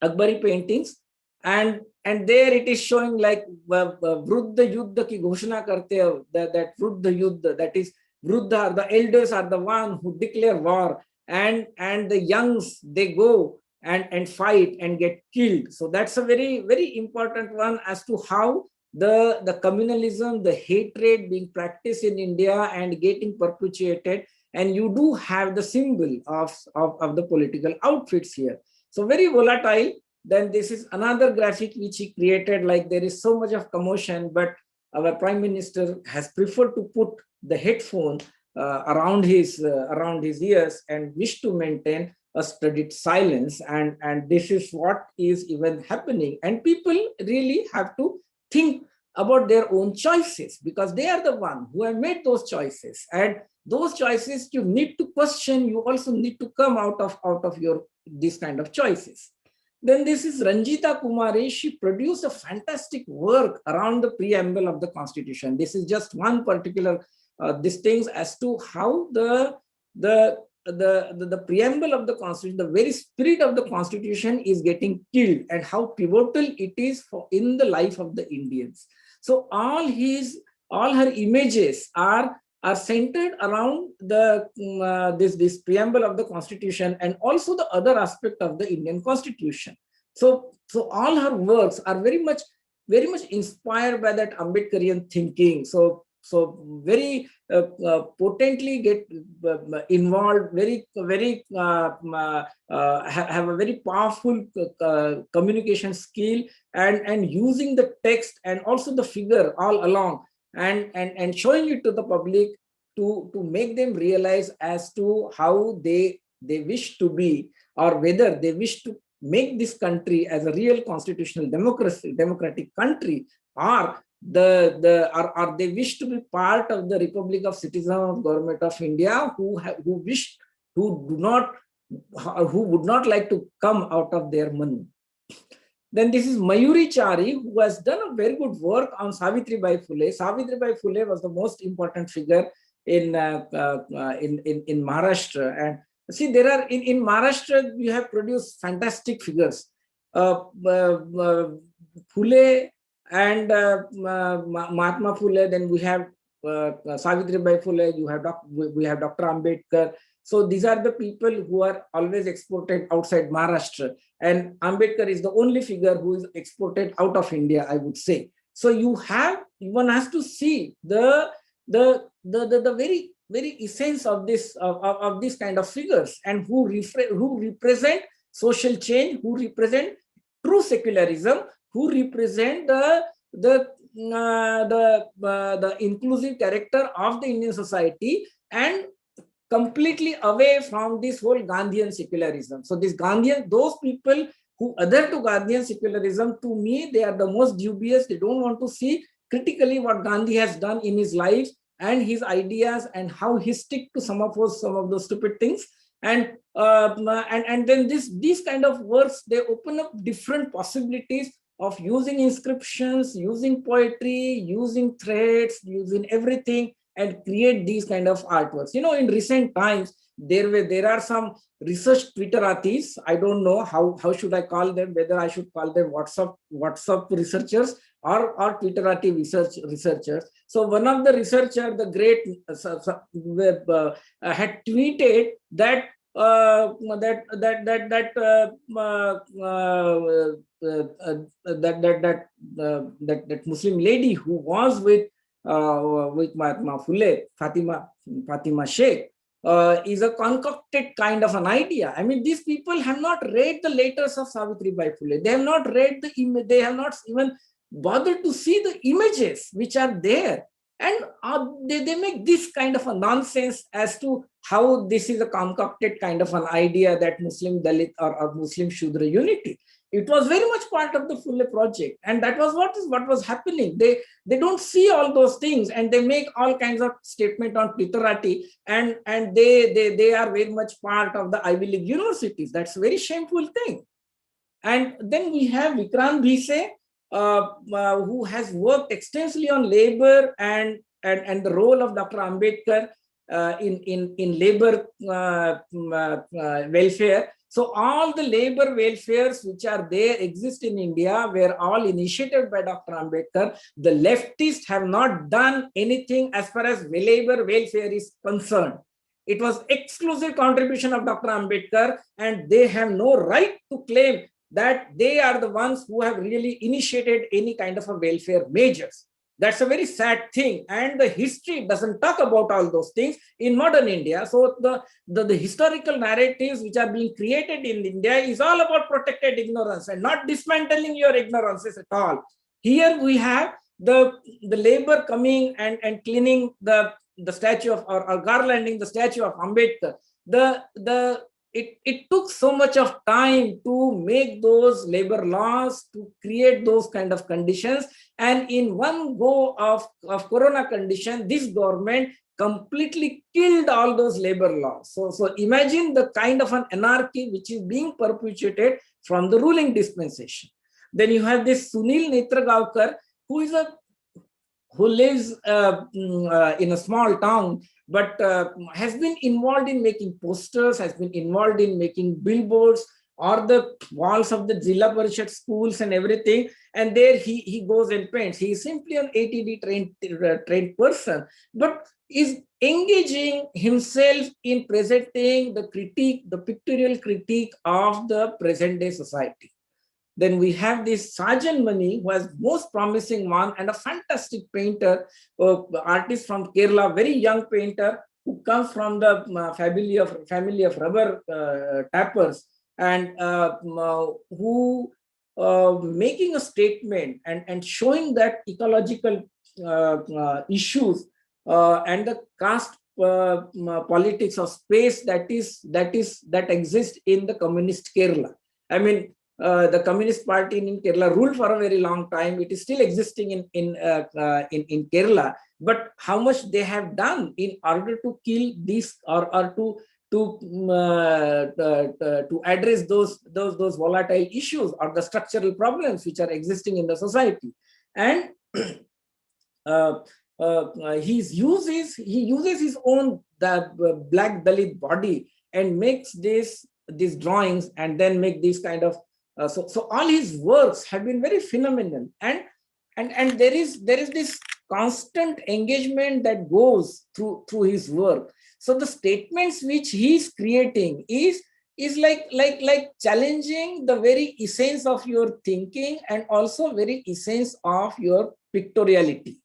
Akbari paintings, and there it is showing like Vruddha Yuddha ki Ghoshana karte, that Vruddha Yuddha, that is Vruddha, the elders are the one who declare war, and the youngs, they go and fight and get killed. So that's a very, very important one as to how the communalism, the hatred being practiced in India and getting perpetuated. And you do have the symbol of the political outfits here. So very volatile. Then this is another graphic which he created, like there is so much of commotion, but our Prime Minister has preferred to put the headphone around his ears and wish to maintain a studied silence. And this is what is even happening. And people really have to think about their own choices, because they are the one who have made those choices. And those choices you need to question. You also need to come out of your these kind of choices. Then this is Ranjita Kumari. She produced a fantastic work around the preamble of the Constitution. This is just one particular these things as to how the preamble of the Constitution, the very spirit of the Constitution, is getting killed, and how pivotal it is in the life of the Indians. So all her images are centered around this preamble of the Constitution, and also the other aspect of the Indian Constitution. So all her works are very much inspired by that Ambedkarian thinking. So very potently get involved, have a very powerful communication skill, and using the text and also the figure all along, and showing it to the public to make them realize as to how they wish to be, or whether they wish to make this country as a real constitutional democratic country, or they wish to be part of the Republic of Citizens of Government of India who would not like to come out of their Manu. Then this is Mayuri Chari, who has done a very good work on Savitribai Phule. Savitribai Phule was the most important figure in Maharashtra, See, there are in Maharashtra, you have produced fantastic figures. Phule and Mahatma Phule, then we have Savitribai Phule, we have Dr. Ambedkar. So these are the people who are always exported outside Maharashtra. And Ambedkar is the only figure who is exported out of India, I would say. So one has to see the very essence of this kind of figures, and who represent social change, who represent true secularism, who represent the inclusive character of the Indian society, and completely away from this whole Gandhian secularism. So those people who adhere to Gandhian secularism, to me, they are the most dubious. They don't want to see critically what Gandhi has done in his life and his ideas, and how he stick to some of those stupid things. And then these kind of works, they open up different possibilities of using inscriptions, using poetry, using threads, using everything, and create these kind of artworks. In recent times, there are some research Twitterati. I don't know how should I call them, whether I should call them WhatsApp researchers or Twitterati researchers. So one of the researchers, the great had tweeted that that Muslim lady who was with Mahatma Phule, Fatima Sheikh, is a concocted kind of an idea. I mean, these people have not read the letters of Savitribai Phule. They have not read they have not even bothered to see the images which are there. And they make this kind of a nonsense as to how this is a concocted kind of an idea, that Muslim Dalit or Muslim Shudra unity. It was very much part of the Phule project, and that was what was happening. They don't see all those things, and they make all kinds of statement on Twitterati, and they are very much part of the Ivy League universities. That's a very shameful thing. And then we have Vikrant Bhise, who has worked extensively on labor and the role of Dr. Ambedkar in labor welfare. So all the labor welfares which are there exist in India were all initiated by Dr. Ambedkar. The leftists have not done anything as far as labor welfare is concerned. It was exclusive contribution of Dr. Ambedkar, and they have no right to claim that they are the ones who have really initiated any kind of a welfare measures. That's a very sad thing, and the history doesn't talk about all those things in modern India. So the historical narratives which are being created in India is all about protected ignorance and not dismantling your ignorances at all. Here we have the labor coming and cleaning the statue of or garlanding the statue of Ambedkar. It took so much of time to make those labor laws, to create those kind of conditions. And in one go of Corona condition, this government completely killed all those labor laws. So imagine the kind of an anarchy which is being perpetuated from the ruling dispensation. Then you have this Sunil Gawker, who lives in a small town, but has been involved in making posters, has been involved in making billboards or the walls of the Zilla Parishad schools and everything. And there he goes and paints. He is simply an ATD trained person, but is engaging himself in presenting the pictorial critique of the present day society. Then we have this Sajan Mani, who was most promising one and a fantastic painter, artist from Kerala, very young painter who comes from the family of rubber tappers, and who making a statement and showing that ecological issues and the caste politics of space that exists in the communist Kerala. I mean, the Communist Party in Kerala ruled for a very long time. It is still existing in Kerala. But how much they have done in order to kill these or to address those volatile issues or the structural problems which are existing in the society. And he uses his own black Dalit body and makes these drawings and then make these kind of so all his works have been very phenomenal, and there is this constant engagement that goes through his work. So the statements which he's creating is like challenging the very essence of your thinking and also very essence of your pictoriality.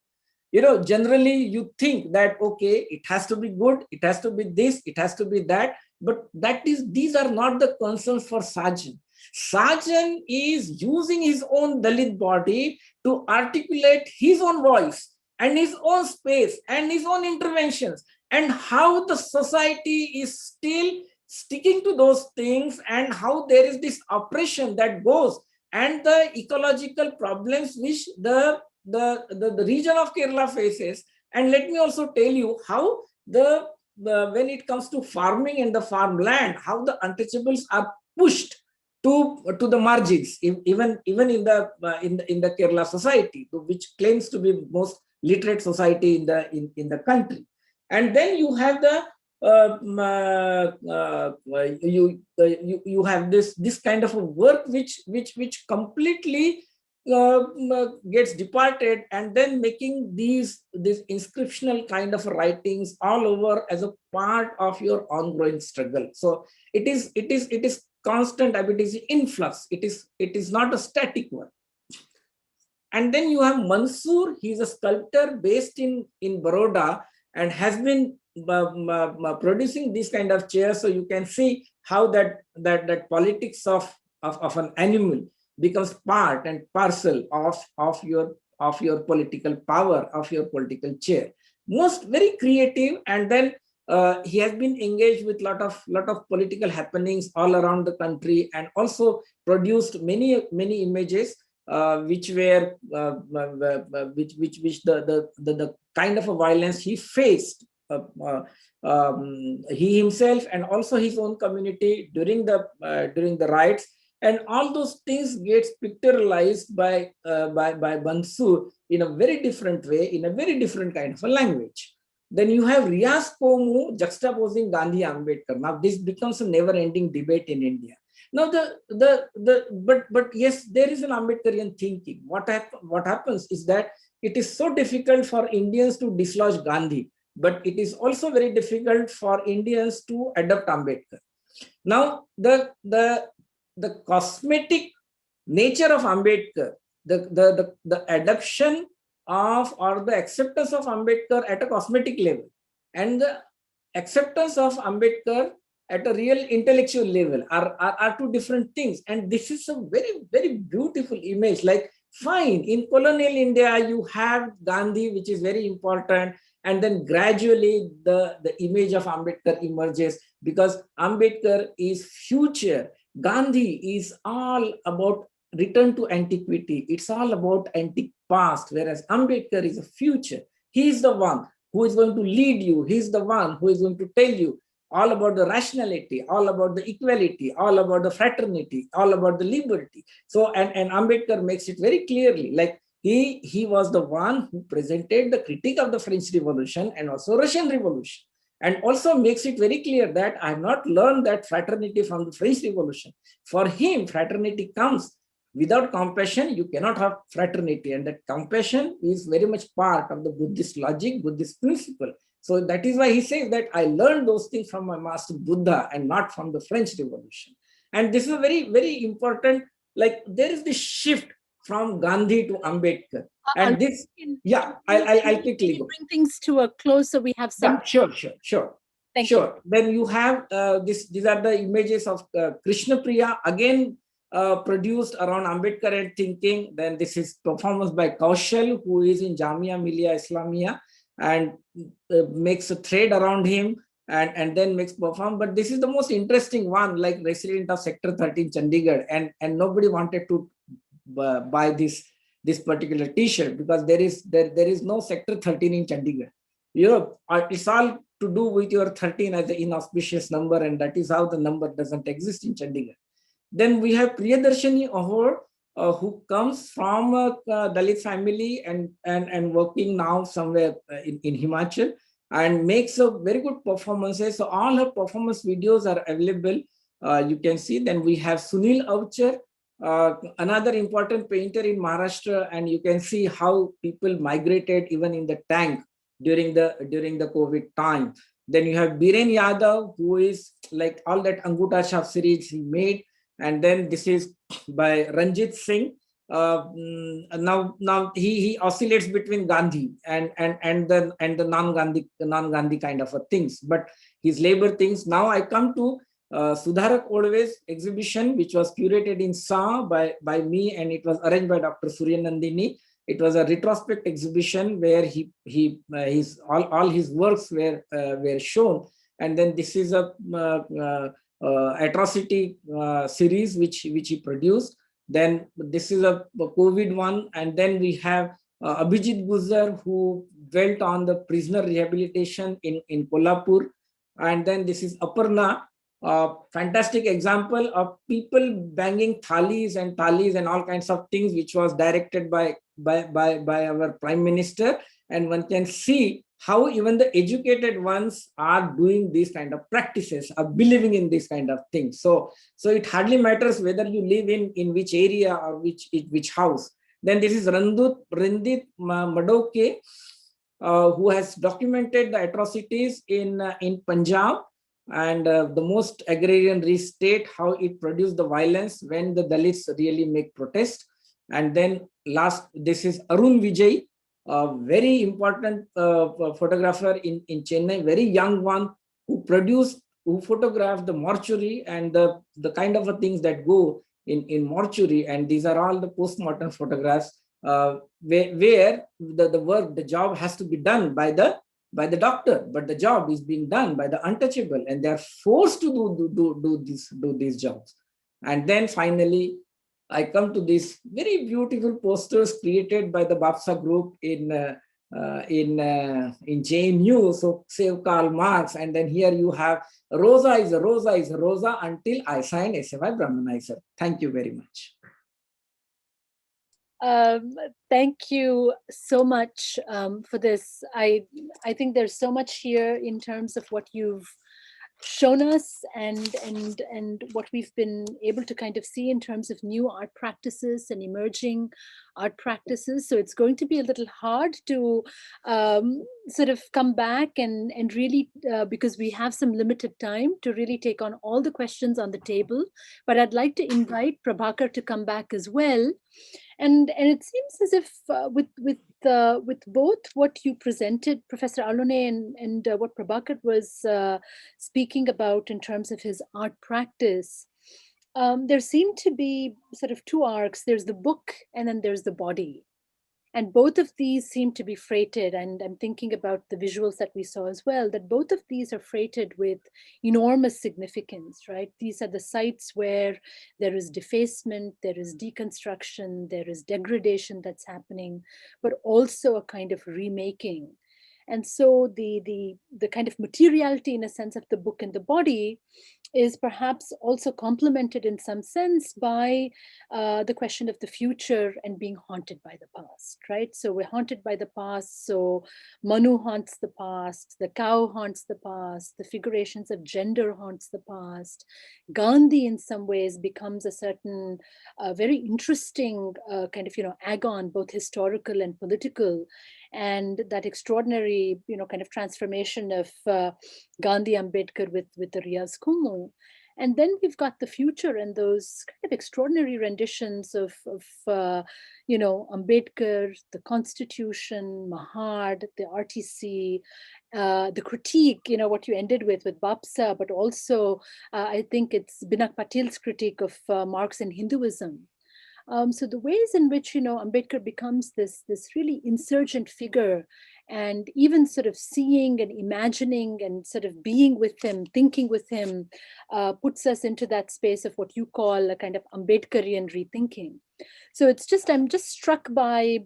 Generally you think that, okay, it has to be good, it has to be this, it has to be that, but these are not the concerns for Sarjan. Sarjan is using his own Dalit body to articulate his own voice and his own space and his own interventions, and how the society is still sticking to those things, and how there is this oppression that goes, and the ecological problems which the region of Kerala faces. And let me also tell you how when it comes to farming and the farmland, how the untouchables are pushed to the margins, even in the Kerala society, which claims to be most literate society in the country. And then you have the you have this kind of a work which completely gets departed, and then making these inscriptional kind of writings all over as a part of your ongoing struggle. So it is constant, it is influx, it is not a static one. And then you have Mansoor. He's a sculptor based in Baroda and has been producing this kind of chairs. So you can see how that politics of an animal becomes part and parcel of your political power, of your political chair. Most very creative, and then he has been engaged with lot of political happenings all around the country, and also produced many images which were which the kind of a violence he faced, he himself and also his own community during the riots. And all those things gets pictorialized by Mansoor in a very different way, in a very different kind of a language. Then you have Riaz Komu juxtaposing Gandhi Ambedkar. Now this becomes a never-ending debate in India. Now but yes, there is an Ambedkarian thinking. What happens is that it is so difficult for Indians to dislodge Gandhi, but it is also very difficult for Indians to adopt Ambedkar. Now the cosmetic nature of Ambedkar, the adoption of or the acceptance of Ambedkar at a cosmetic level, and the acceptance of Ambedkar at a real intellectual level are two different things. And this is a very, very beautiful image. Like, fine, in colonial India, you have Gandhi, which is very important. And then gradually the image of Ambedkar emerges, because Ambedkar is future. Gandhi is all about return to antiquity. It's all about antique past, whereas Ambedkar is a future. He is the one who is going to lead you. He's the one who is going to tell you all about the rationality, all about the equality, all about the fraternity, all about the liberty. So, and Ambedkar makes it very clearly, like he was the one who presented the critique of the French Revolution and also Russian Revolution, and also makes it very clear that I have not learned that fraternity from the French Revolution. For him, fraternity comes without compassion. You cannot have fraternity, and that compassion is very much part of the Buddhist logic, Buddhist principle. So that is why he says that I learned those things from my master Buddha and not from the French Revolution. And this is a very, very important, like there is this shift from Gandhi to Ambedkar. And this, yeah, I'll quickly go. Bring things to a close so we have some. Yeah, sure. Thank you. Then you have these are the images of Krishna Priya, again produced around Ambedkar thinking. Then this is performance by Kaushal, who is in Jamia Millia Islamia, and makes a thread around him and then makes perform. But this is the most interesting one, like resident of Sector 13 Chandigarh, and nobody wanted to buy this particular t-shirt because there is no Sector 13 in Chandigarh. It's all to do with your 13 as an inauspicious number, and that is how the number doesn't exist in Chandigarh. Then we have Priyadarshini Ahor, who comes from a Dalit family and working now somewhere in Himachal. and makes a very good performances. So all her performance videos are available. You can see. Then we have Sunil Archer, another important painter in Maharashtra, and you can see how people migrated even in the tank during the COVID time. Then you have Bhiren Yadav, who is like all that Anguta Shaf series he made, and then this is by Ranjit Singh. Now he oscillates between Gandhi and the non-Gandhi kind of a things, but his labor things. Now I come to Sudharak Odve's exhibition, which was curated in SA by me, and it was arranged by Dr. Suryanandini. It was a retrospect exhibition where all his works were shown, and then this is a atrocity series which he produced. Then this is a COVID one, and then we have Abhijit Guzar, who dwelt on the prisoner rehabilitation in Kolhapur, and then this is Aparna. Fantastic example of people banging thalis and all kinds of things, which was directed by our Prime Minister. And one can see how even the educated ones are doing these kind of practices, are believing in these kind of things. So it hardly matters whether you live in which area or which house. Then this is Randit Madoke, who has documented the atrocities in Punjab, and the most agrarian rich state, how it produced the violence when the Dalits really make protest. And then last, this is Arun Vijay, a very important photographer in Chennai, very young one, who photographed the mortuary and the kind of things that go in mortuary. And these are all the postmortem photographs where the job has to be done by the doctor, but the job is being done by the untouchable, and they are forced to do these jobs. And then finally, I come to these very beautiful posters created by the Bapsa group in JNU. So save Karl Marx, and then here you have Rosa is a Rosa until I sign SFI Brahmanizer. Thank you very much. Thank you so much for this. I think there's so much here in terms of what you've shown us and what we've been able to kind of see in terms of new art practices and emerging art practices. So it's going to be a little hard to sort of come back and really, because we have some limited time to really take on all the questions on the table. But I'd like to invite Prabhakar to come back as well. And it seems as if with both what you presented, Professor Alone, and what Prabhakar was speaking about in terms of his art practice, there seem to be sort of two arcs. There's the book and then there's the body. And both of these seem to be freighted, and I'm thinking about the visuals that we saw as well, that both of these are freighted with enormous significance, right? These are the sites where there is defacement, there is deconstruction, there is degradation that's happening, but also a kind of remaking. And so the kind of materiality, in a sense, of the book and the body is perhaps also complemented in some sense by the question of the future and being haunted by the past, right? So we're haunted by the past. So Manu haunts the past, the cow haunts the past, the figurations of gender haunts the past. Gandhi in some ways becomes a certain very interesting kind of, agon, both historical and political. And that extraordinary, kind of transformation of Gandhi Ambedkar with the Riyaz Kumu. And then we've got the future and those kind of extraordinary renditions of Ambedkar, the Constitution, Mahad, the RTC, the critique, what you ended with Bapsa, but also I think it's Binak Patil's critique of Marx and Hinduism. So the ways in which, Ambedkar becomes this really insurgent figure, and even sort of seeing and imagining and sort of being with him, thinking with him, puts us into that space of what you call a kind of Ambedkarian rethinking. So I'm just struck by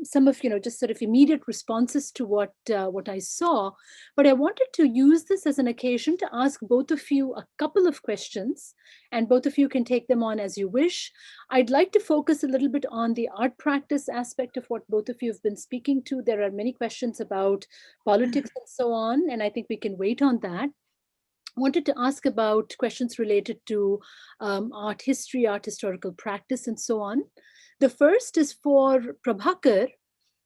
some of just sort of immediate responses to what I saw, but I wanted to use this as an occasion to ask both of you a couple of questions, and both of you can take them on as you wish. I'd like to focus a little bit on the art practice aspect of what both of you have been speaking to. There are many questions about politics and so on, and I think we can wait on that. Wanted to ask about questions related to art history, art historical practice, and so on. The first is for Prabhakar,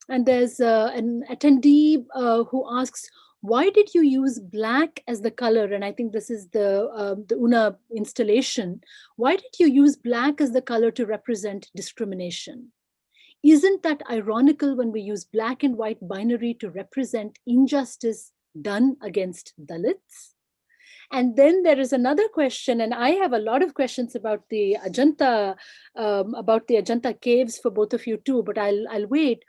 and there's an attendee who asks, why did you use black as the color? And I think this is the Una installation. Why did you use black as the color to represent discrimination? Isn't that ironical when we use black and white binary to represent injustice done against Dalits? And then there is another question, and I have a lot of questions about the Ajanta caves for both of you too, but I'll wait.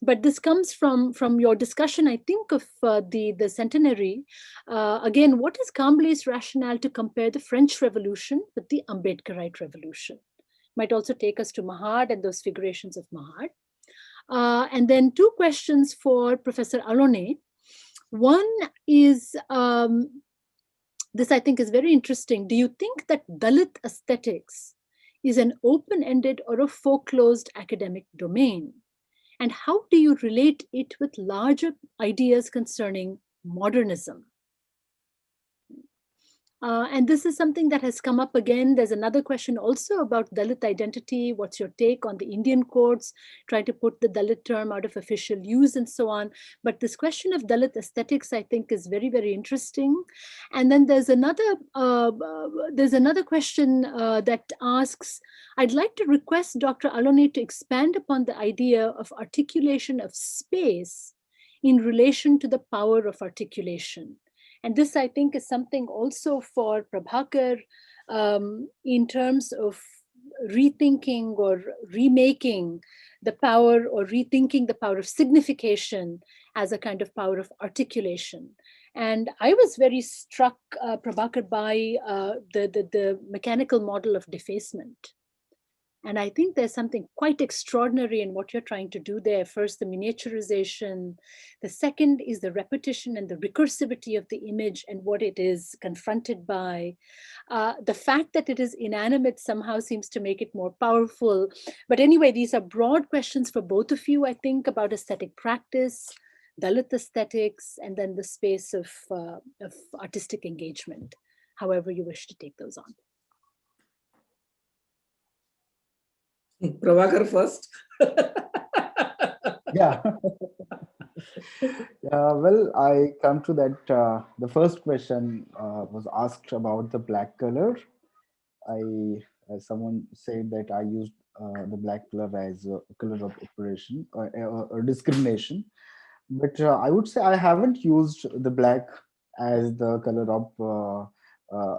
But this comes from your discussion, I think, of the centenary. Again, what is Kamble's rationale to compare the French Revolution with the Ambedkarite Revolution? Might also take us to Mahad and those figurations of Mahad. And then two questions for Professor Alone. One is, this I think is very interesting. Do you think that Dalit aesthetics is an open-ended or a foreclosed academic domain? And how do you relate it with larger ideas concerning modernism? And this is something that has come up again. There's another question also about Dalit identity. What's your take on the Indian courts trying to put the Dalit term out of official use and so on? But this question of Dalit aesthetics, I think, is very, very interesting. And then there's another question that asks, I'd like to request Dr. Alone to expand upon the idea of articulation of space in relation to the power of articulation. And this, I think, is something also for Prabhakar in terms of rethinking or remaking the power, or rethinking the power of signification as a kind of power of articulation. And I was very struck, Prabhakar, by the mechanical model of defacement. And I think there's something quite extraordinary in what you're trying to do there. First, the miniaturization. The second is the repetition and the recursivity of the image and what it is confronted by. The fact that it is inanimate somehow seems to make it more powerful. But anyway, these are broad questions for both of you, I think, about aesthetic practice, Dalit aesthetics, and then the space of artistic engagement, however you wish to take those on. Prabhakar first. Yeah. Well, I come to that. The first question was asked about the black color. Someone said that I used the black color as a color of operation or discrimination. But I would say I haven't used the black as the color of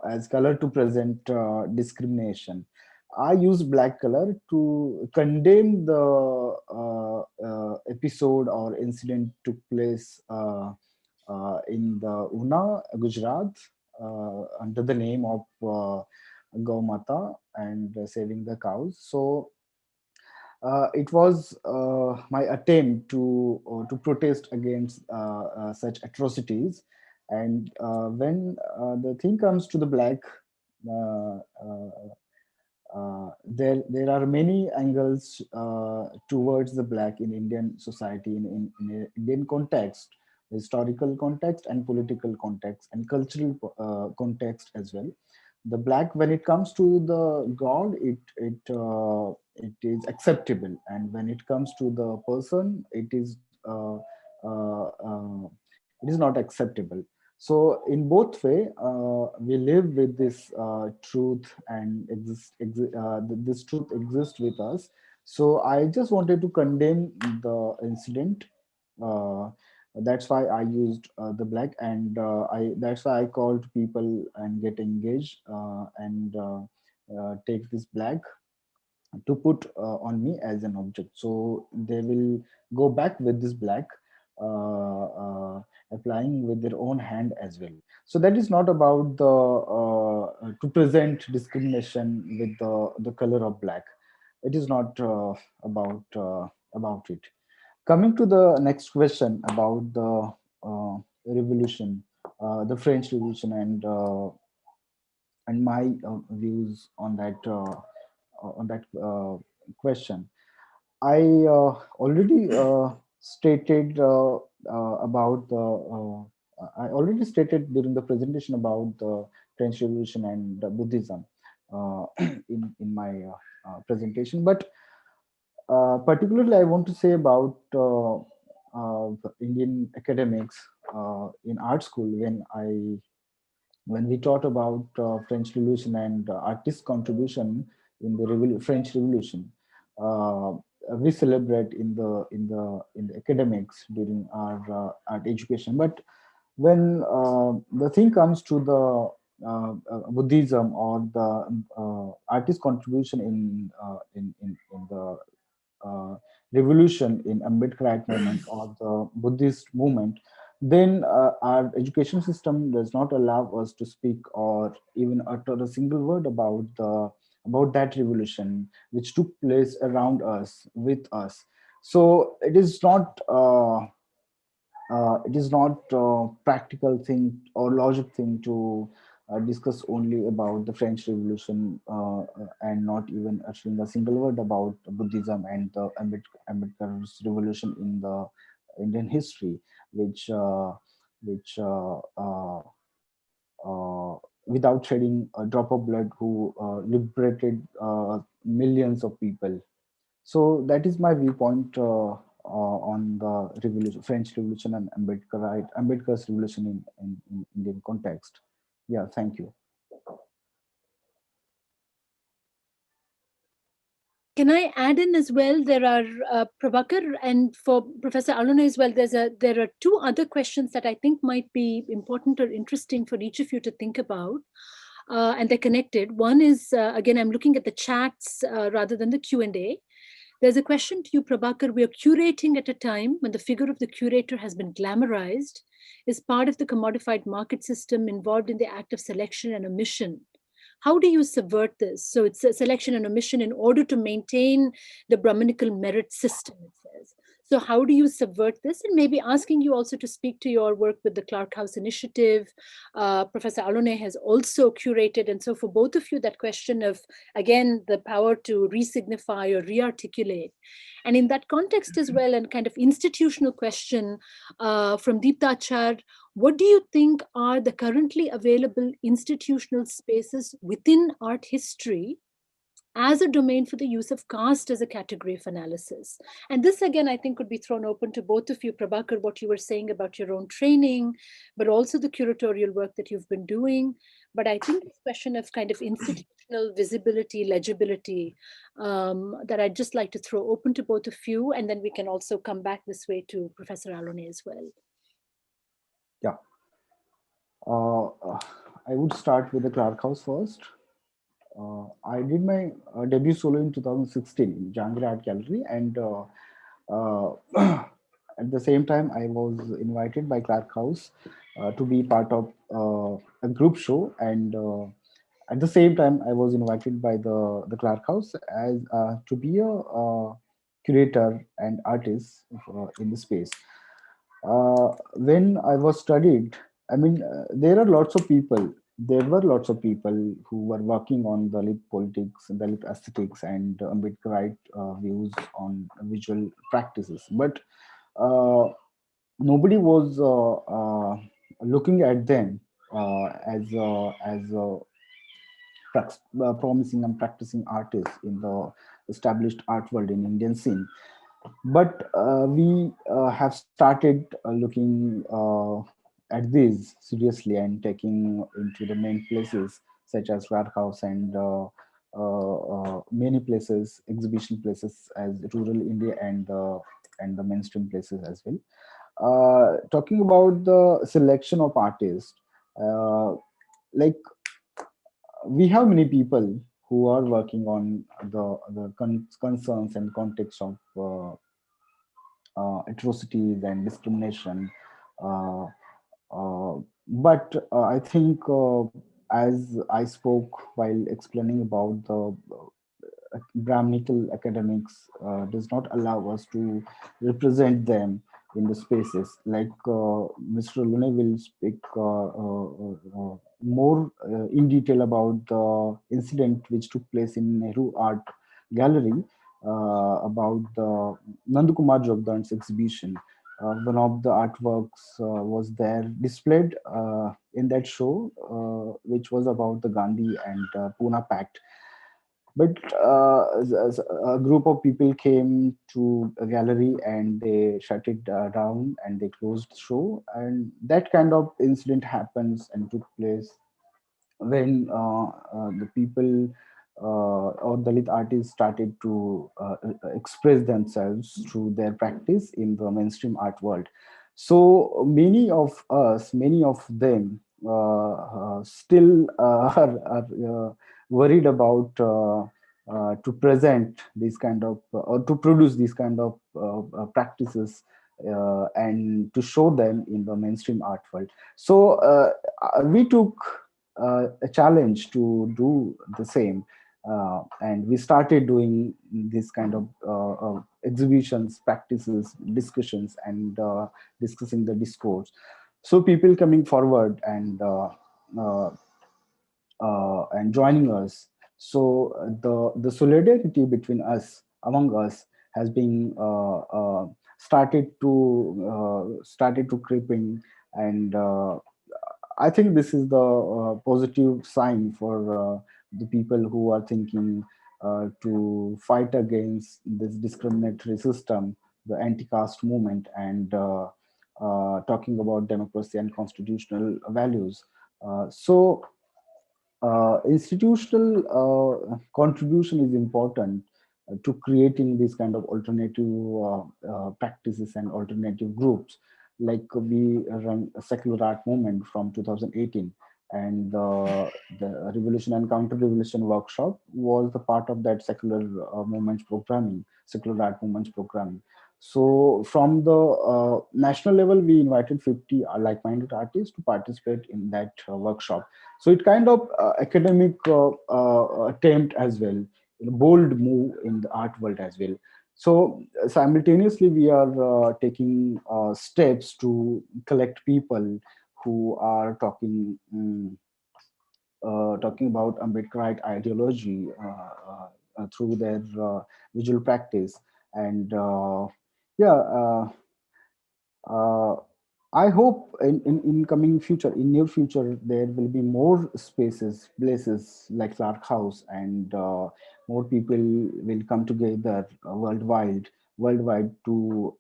as color to present discrimination. I use black color to condemn the episode or incident took place in the Una, Gujarat, under the name of Gau Mata and saving the cows. So it was my attempt to protest against such atrocities. And when the thing comes to the black, uh, there are many angles towards the black in Indian society, in Indian context, historical context and political context and cultural context as well. The black, when it comes to the god, it is acceptable, and when it comes to the person, it is not acceptable. So in both way, we live with this truth, and this truth exists with us. So I just wanted to condemn the incident. Uh, that's why I used the black, and that's why I called people and get engaged and take this black to put on me as an object. So they will go back with this black, applying with their own hand as well. So that is not about the to present discrimination with the color of black. it is not about it. Coming to the next question about the revolution, the French Revolution, and my views on that question. I already stated about the. I already stated during the presentation about the French Revolution and Buddhism in my presentation. But particularly, I want to say about the Indian academics in art school when we taught about French Revolution and artists' contribution in the French Revolution. We celebrate in the academics during our art education. But when the thing comes to the Buddhism or the artist contribution in the revolution in Ambedkarite movement or the Buddhist movement, then our education system does not allow us to speak or even utter a single word about that revolution which took place around us with us. So it is not practical thing or logic thing to discuss only about the French Revolution and not even uttering a single word about Buddhism and the Ambedkar's revolution in the Indian history, which which without shedding a drop of blood, who liberated millions of people. So that is my viewpoint on the revolution, French Revolution and Ambedkar's revolution in Indian context. Yeah, thank you. Can I add in as well? There are Prabhakar and for Professor Alone as well. There are two other questions that I think might be important or interesting for each of you to think about, and they're connected. One is again, I'm looking at the chats rather than the Q&A. There's a question to you, Prabhakar. We are curating at a time when the figure of the curator has been glamorized, is part of the commodified market system involved in the act of selection and omission. How do you subvert this? So it's a selection and omission in order to maintain the Brahminical merit system, it says. So how do you subvert this? And maybe asking you also to speak to your work with the Clark House Initiative. Professor Alone has also curated. And so for both of you, that question of, again, the power to re-signify or re-articulate. And in that context as well, and kind of institutional question from Deepta Achar, what do you think are the currently available institutional spaces within art history as a domain for the use of caste as a category of analysis? And this, again, I think could be thrown open to both of you, Prabhakar, what you were saying about your own training, but also the curatorial work that you've been doing. But I think this question of kind of institutional visibility, legibility, that I'd just like to throw open to both of you, and then we can also come back this way to Professor Alone as well. Yeah. I would start with the Clark House first. I did my debut solo in 2016 in Jangir Art Gallery, and at the same time, I was invited by Clark House to be part of a group show, and at the same time, I was invited by the Clark House as to be a curator and artist in the space. When I was studied, I mean, there were lots of people who were working on Dalit politics, Dalit aesthetics, and Ambedkarite views on visual practices. But nobody was looking at them as promising and practicing artists in the established art world in Indian scene. But we have started looking at these seriously and taking into the main places such as Clark House and many places, exhibition places as rural India and the mainstream places as well. Talking about the selection of artists, like we have many people who are working on the concerns and context of atrocities and discrimination. Uh, but I think, as I spoke while explaining about the Brahminical academics does not allow us to represent them in the spaces. Like Mr. Lune will speak more in detail about the incident which took place in Nehru Art Gallery about the Nandakumar Jogdan's exhibition. One of the artworks was there displayed in that show, which was about the Gandhi and Pune Pact. But as a group of people came to a gallery and they shut it down and they closed the show. And that kind of incident happens and took place when the people or Dalit artists started to express themselves through their practice in the mainstream art world. So many of us, many of them still are worried about to present these kind of or to produce these kind of practices and to show them in the mainstream art world. So we took a challenge to do the same. And we started doing this kind of exhibitions, practices, discussions, and discussing the discourse. So people coming forward uh, and joining us. So the solidarity between us, among us, has been started to creeping, and I think this is the positive sign for the people who are thinking to fight against this discriminatory system, the anti-caste movement, and talking about democracy and constitutional values. So institutional contribution is important to creating these kind of alternative practices and alternative groups. Like we run a secular art movement from 2018, and the revolution and counter-revolution workshop was the part of that secular movements programming, secular art movements programming. So from the national level, we invited 50 like-minded artists to participate in that workshop. So it kind of academic attempt as well, a bold move in the art world as well. So simultaneously, we are taking steps to collect people who are talking about Ambedkarite ideology through their visual practice. And yeah, uh, I hope in coming future, in near future, there will be more spaces, places like Clark House, and more people will come together worldwide to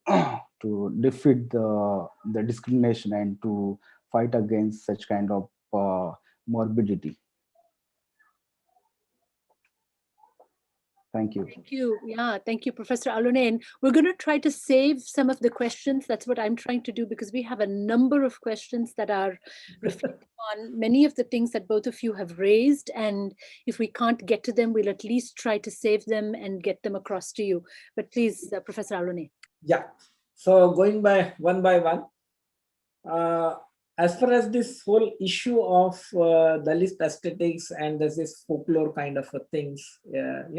to defeat the discrimination and to fight against such kind of morbidity. Thank you. Thank you. Yeah, thank you, Professor Alone. And we're going to try to save some of the questions. That's what I'm trying to do, because we have a number of questions that are reflecting on many of the things that both of you have raised. And if we can't get to them, we'll at least try to save them and get them across to you. But please, Professor Alone. Yeah. So going by one, as far as this whole issue of Dalit aesthetics and there's this folklore kind of a things, let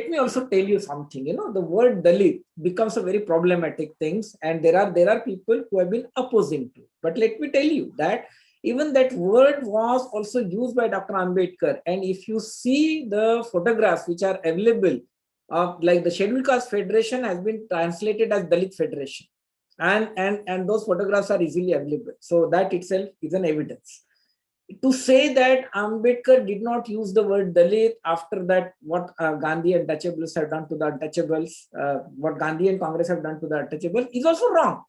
me also tell you something. The word Dalit becomes a very problematic thing, and there are people who have been opposing to. But let me tell you that even that word was also used by Dr. Ambedkar. And if you see the photographs which are available, like the Scheduled Caste Federation has been translated as Dalit Federation. And those photographs are easily available. So that itself is an evidence. To say that Ambedkar did not use the word Dalit after that, what Gandhi and Untouchables have done to the Untouchables, what Gandhi and Congress have done to the Untouchables is also wrong,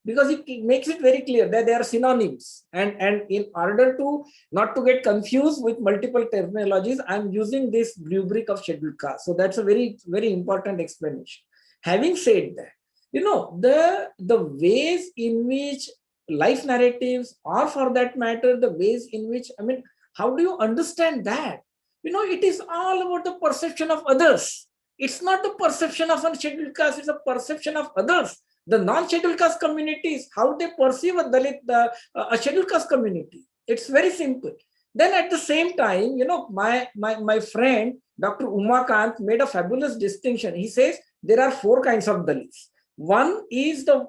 because it makes it very clear that they are synonyms. And in order to not to get confused with multiple terminologies, I'm using this rubric of Scheduled Caste. So that's a very, very important explanation. Having said that, the ways in which life narratives, or for that matter, the ways in which, how do you understand that? It is all about the perception of others. It's not the perception of a scheduled caste, it's a perception of others. The non-scheduled caste communities, how they perceive a Dalit, a scheduled caste community. It's very simple. Then at the same time, my friend, Dr. Umakant, made a fabulous distinction. He says there are four kinds of Dalits. One is a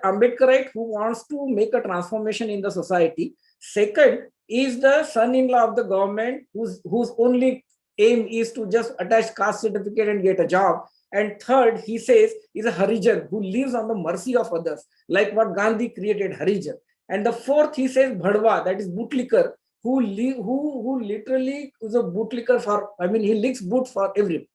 Ambedkarite who wants to make a transformation in the society. Second is the son-in-law of the government whose only aim is to just attach caste certificate and get a job. And third, he says, is a Harijan who lives on the mercy of others, like what Gandhi created Harijan. And the fourth, he says, Bhadwa, that is bootlicker, who literally is a bootlicker for, he licks boot for everyone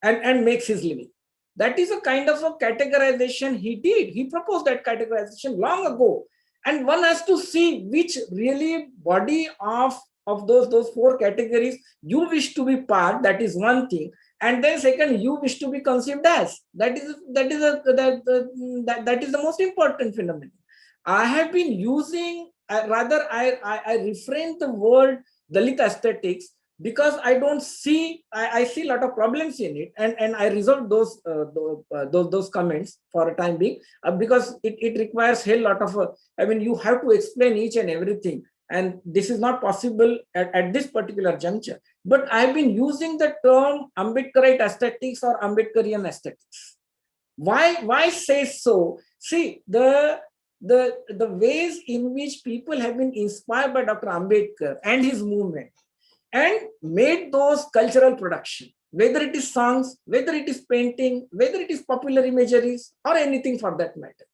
and makes his living. That is a kind of a categorization he did. He proposed that categorization long ago. And one has to see which really body of those four categories you wish to be part. That is one thing. And then second, you wish to be conceived as. That is the most important phenomenon. I have been using, I refrain the word Dalit aesthetics because I don't see, I see a lot of problems in it, and I resolve those comments for a time being because it requires a lot of, you have to explain each and everything, and this is not possible at this particular juncture. But I've been using the term Ambedkarite aesthetics or Ambedkarian aesthetics. Why say so? See, the ways in which people have been inspired by Dr. Ambedkar and his movement and made those cultural production, whether it is songs, whether it is painting, whether it is popular imageries or anything for that matter.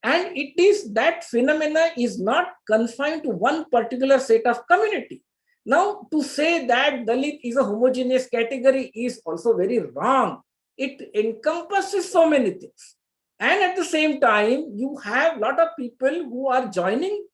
And it is that phenomena is not confined to one particular set of community. Now, to say that Dalit is a homogeneous category is also very wrong. It encompasses so many things. And at the same time, you have a lot of people who are joining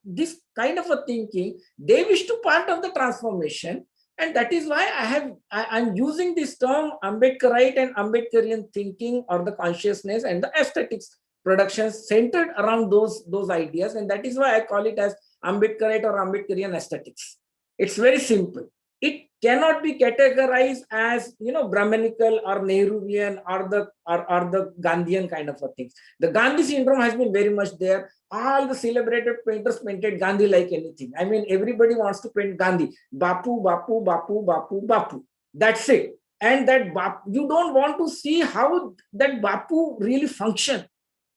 this kind of a thinking. They wish to part of the transformation. And that is why I'm using this term Ambedkarite and Ambedkarian thinking, or the consciousness and the aesthetics productions centered around those ideas. And that is why I call it as Ambedkarite or Ambedkarian aesthetics. It's very simple. It cannot be categorized as, Brahmanical or Nehruvian or the Gandhian kind of a thing. The Gandhi syndrome has been very much there. All the celebrated painters painted Gandhi like anything. Everybody wants to paint Gandhi. Bapu, Bapu, Bapu, Bapu, Bapu. That's it. And that Bapu, you don't want to see how that Bapu really functioned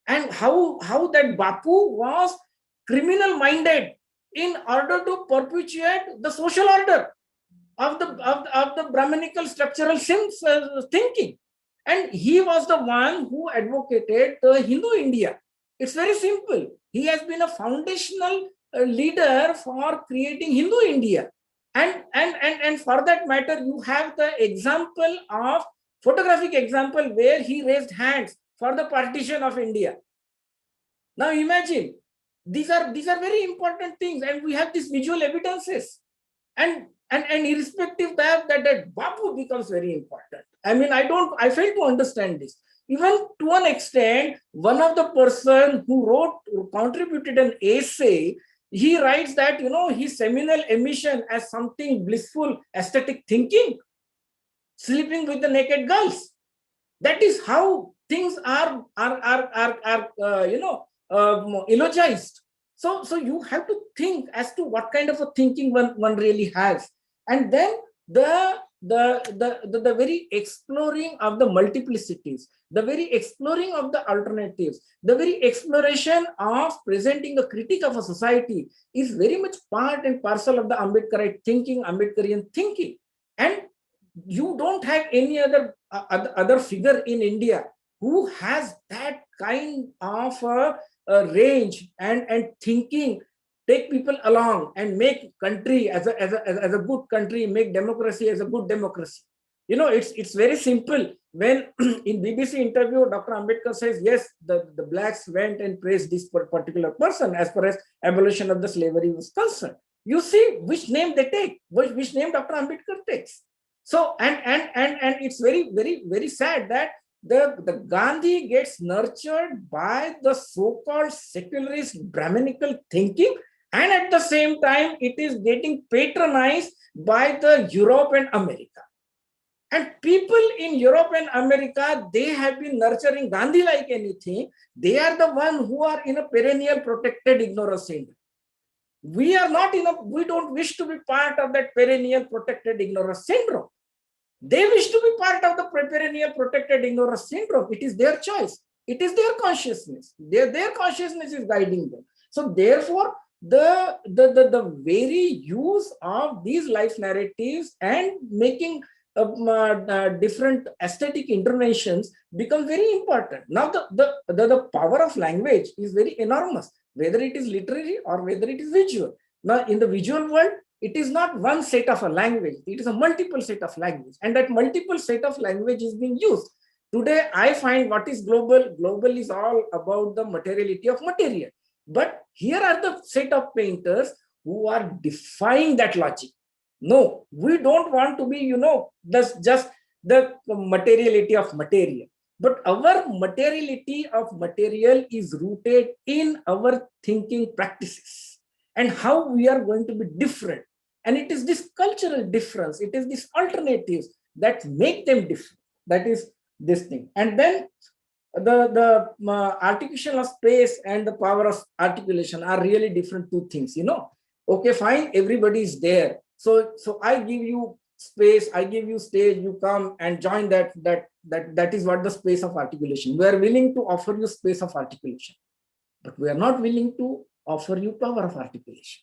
and how that Bapu was criminal minded in order to perpetuate the social order of the Brahmanical structural thinking. And he was the one who advocated the Hindu India. It's very simple. He has been a foundational leader for creating Hindu India. And for that matter, you have the example of photographic example where he raised hands for the partition of India. Now imagine, these are very important things, and we have these visual evidences. And irrespective of that Bapu becomes very important. I fail to understand this. Even to an extent, one of the person who contributed an essay, he writes that, his seminal emission as something blissful, aesthetic thinking, sleeping with the naked girls. That is how things are eulogized. So you have to think as to what kind of a thinking one really has. And then the very exploring of the multiplicities, the very exploring of the alternatives, the very exploration of presenting a critique of a society is very much part and parcel of the Ambedkarite thinking, Ambedkarian thinking. And you don't have any other figure in India who has that kind of a range and thinking, take people along and make country as a good country, make democracy as a good democracy. It's very simple. When in BBC interview, Dr. Ambedkar says, yes, the blacks went and praised this particular person as far as abolition of the slavery was concerned. You see which name they take, which name Dr. Ambedkar takes. So, and it's very, very, very sad that the Gandhi gets nurtured by the so-called secularist Brahmanical thinking, and at the same time, it is getting patronized by the Europe and America. And people in Europe and America, they have been nurturing Gandhi like anything. They are the ones who are in a perennial protected ignorance syndrome. We are not we don't wish to be part of that perennial protected ignorance syndrome. They wish to be part of the perennial protected ignorance syndrome. It is their choice. It is their consciousness. Their consciousness is guiding them. So therefore, the very use of these life narratives and making different aesthetic interventions become very important. Now, the power of language is very enormous, whether it is literary or whether it is visual. Now, in the visual world, it is not one set of a language, it is a multiple set of language, and that multiple set of language is being used. Today, I find what is global. Global is all about the materiality of material. But here are the set of painters who are defying that logic. No, we don't want to be, just the materiality of material. But our materiality of material is rooted in our thinking practices and how we are going to be different. And it is this cultural difference, it is these alternatives that make them different. That is this thing. And then the articulation of space and the power of articulation are really different two things. Okay, fine, everybody is there. So I give you space, I give you stage, you come and join that is what the space of articulation. We are willing to offer you space of articulation, but we are not willing to offer you power of articulation.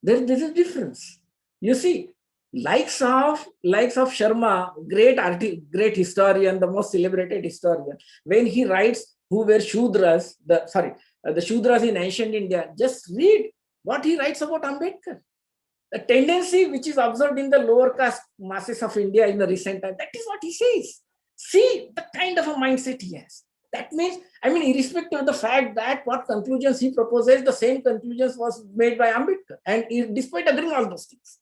There is a difference. You see, likes of Sharma, great historian, the most celebrated historian, when he writes who were Shudras, the Shudras in ancient India, just read what he writes about Ambedkar. The tendency which is observed in the lower caste masses of India in the recent time, that is what he says. See the kind of a mindset he has. That means, irrespective of the fact that what conclusions he proposes, the same conclusions was made by Ambedkar, and despite agreeing all those things.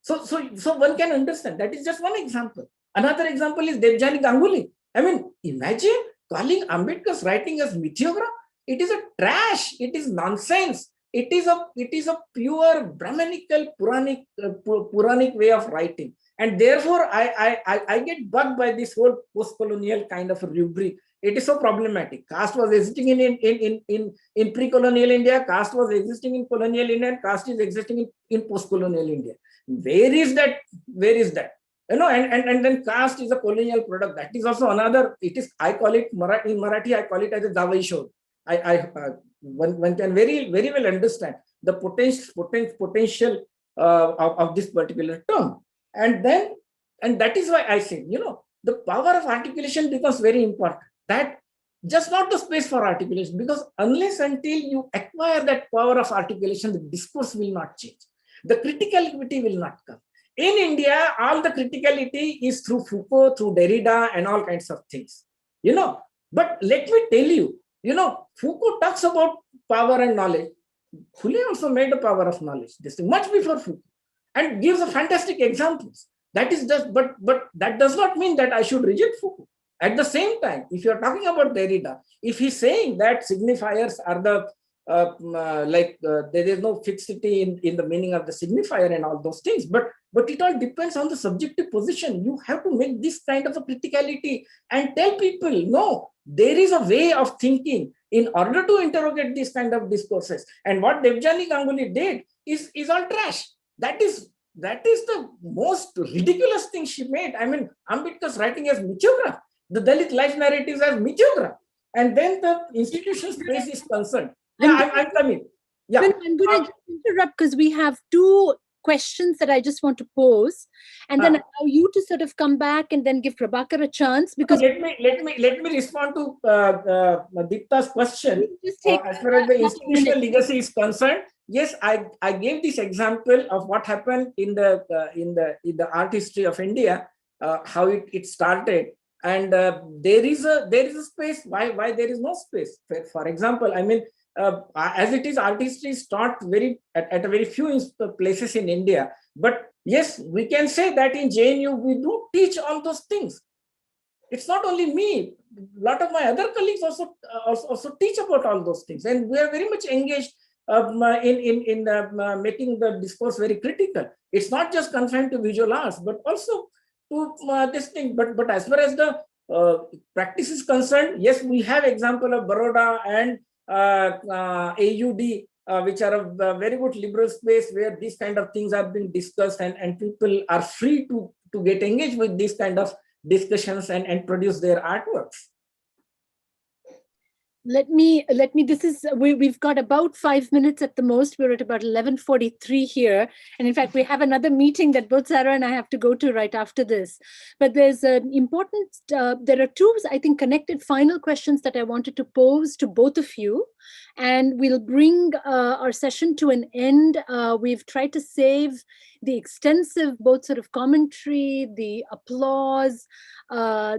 So one can understand. That is just one example. Another example is Devjani Ganguly. Imagine calling Ambedkar's writing as mythograph. It is a trash. It is nonsense. It is a pure Brahmanical, Puranic way of writing. And therefore, I get bugged by this whole post-colonial kind of rubric. It is so problematic. Caste was existing in pre-colonial India. Caste was existing in colonial India. And caste is existing in post-colonial India. Where is that? And then caste is a colonial product. That is also another. I call it in Marathi. I call it as a Davai show. One can very, very well understand the potential of this particular term. And that is why I say, the power of articulation becomes very important. That just not the space for articulation, because unless until you acquire that power of articulation, the discourse will not change. The criticality will not come. In India, all the criticality is through Foucault, through Derrida, and all kinds of things. But let me tell you, Foucault talks about power and knowledge. Foucault also made the power of knowledge, this thing, much before Foucault, and gives a fantastic examples. That is just, but that does not mean that I should reject Foucault. At the same time, if you are talking about Derrida, if he's saying that signifiers are there is no fixity in the meaning of the signifier and all those things, but it all depends on the subjective position. You have to make this kind of a criticality and tell people, no, there is a way of thinking in order to interrogate this kind of discourses. And what Devjani Ganguly did is all trash. That is the most ridiculous thing she made. Ambedkar's writing as mythograph, the Dalit life narratives as mythograph, and then the institutional space is concerned. Yeah, I'm coming. Yeah, I'm going to interrupt because we have two questions that I just want to pose, and then allow you to sort of come back and then give Prabhakar a chance. Because let me respond to Deepta's question. As far as the institutional legacy is concerned, yes, I gave this example of what happened in the art history of India, how it started, and there is a space. Why there is no space? For example, as it is, art history is taught at a very few places in India. But yes, we can say that in JNU we do teach all those things. It's not only me; a lot of my other colleagues also teach about all those things, and we are very much engaged in making the discourse very critical. It's not just confined to visual arts, but also to this thing. But as far as the practice is concerned, yes, we have example of Baroda and AUD which are a very good liberal space where these kind of things are being discussed, and people are free to get engaged with these kind of discussions and produce their artworks. Let me, this is, we've got about 5 minutes at the most. We're at about 11:43 here. And in fact, we have another meeting that both Sarah and I have to go to right after this. But there's an important, there are two, I think, connected final questions that I wanted to pose to both of you. And we'll bring our session to an end. We've tried to save the extensive, both sort of commentary, the applause,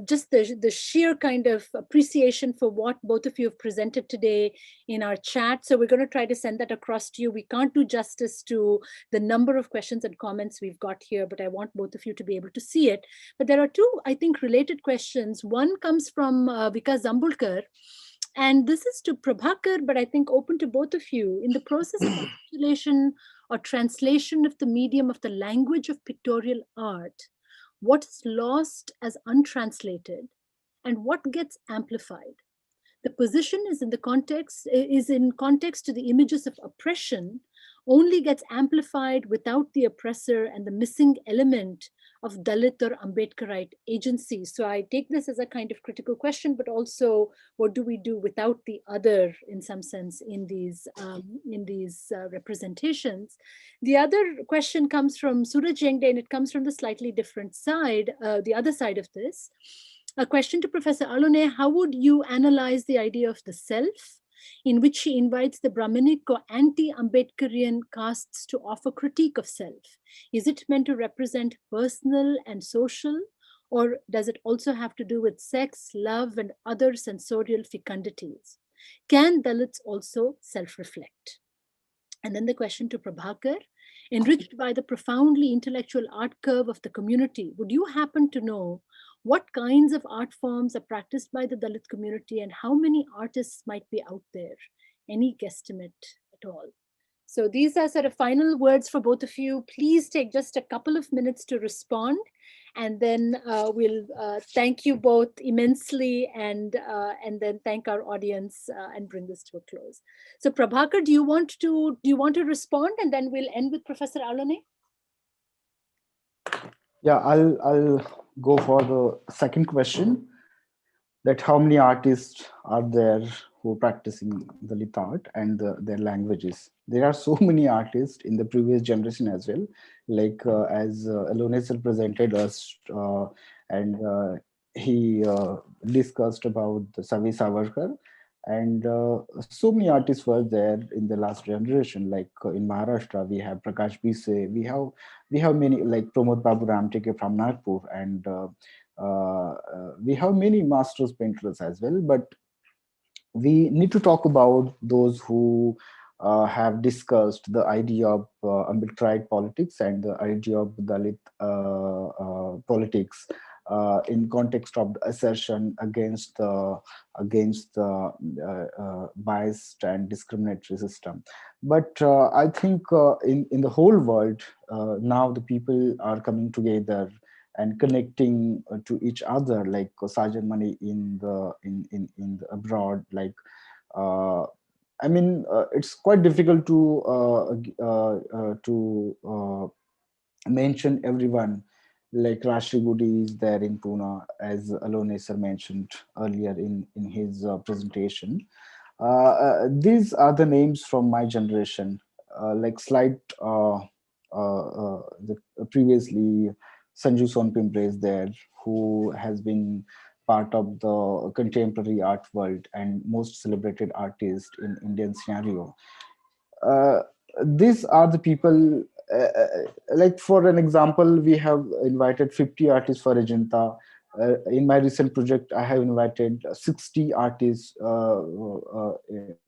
just the sheer kind of appreciation for what both of you have presented today in our chat. So we're going to try to send that across to you. We can't do justice to the number of questions and comments we've got here, but I want both of you to be able to see it. But there are two, I think, related questions. One comes from Vikas Zambulkar, and this is to Prabhakar, but I think open to both of you. In the process of articulation or translation of the medium of the language of pictorial art, what is lost as untranslated and what gets amplified? The position is in context to the images of oppression, only gets amplified without the oppressor and the missing element of Dalit or Ambedkarite agency. So I take this as a kind of critical question, but also what do we do without the other, in some sense, in these representations? The other question comes from Suraj Yengde, and it comes from the slightly different side, the other side of this. A question to Professor Alone: how would you analyze the idea of the self, in which she invites the Brahminic or anti-Ambedkarian castes to offer critique of self? Is it meant to represent personal and social, or does it also have to do with sex, love, and other sensorial fecundities? Can Dalits also self-reflect? And then the question to Prabhakar: enriched by the profoundly intellectual art curve of the community, would you happen to know what kinds of art forms are practiced by the Dalit community and how many artists might be out there? Any guesstimate at all? So these are sort of final words for both of you. Please take just a couple of minutes to respond, and then we'll thank you both immensely, and then thank our audience and bring this to a close. So Prabhakar, do you want to respond, and then we'll end with Professor Alone? Yeah, I'll go for the second question, that how many artists are there who are practicing Dalit art and their languages. There are so many artists in the previous generation as well, like as Alone sir presented us, and he discussed about the Savi Savarkar, and so many artists were there in the last generation. Like in Maharashtra, we have Prakash Bise, we have many, like Pramod Babu Ramteke from Nagpur, and we have many masters painters as well. But we need to talk about those who have discussed the idea of Ambedkarite politics and the idea of Dalit politics in context of the assertion against the biased and discriminatory system. But I think in the whole world now, the people are coming together and connecting to each other, like Sajan Mani in the abroad. Like I mean, it's quite difficult to mention everyone. Like Rashri Budi is there in Pune, as Alone sir mentioned earlier in his presentation. These are the names from my generation. Like slide previously, Sanju Sonpimbre is there, who has been part of the contemporary art world and most celebrated artist in Indian scenario. These are the people, like for an example, we have invited 50 artists for Ajanta. In my recent project, I have invited 60 artists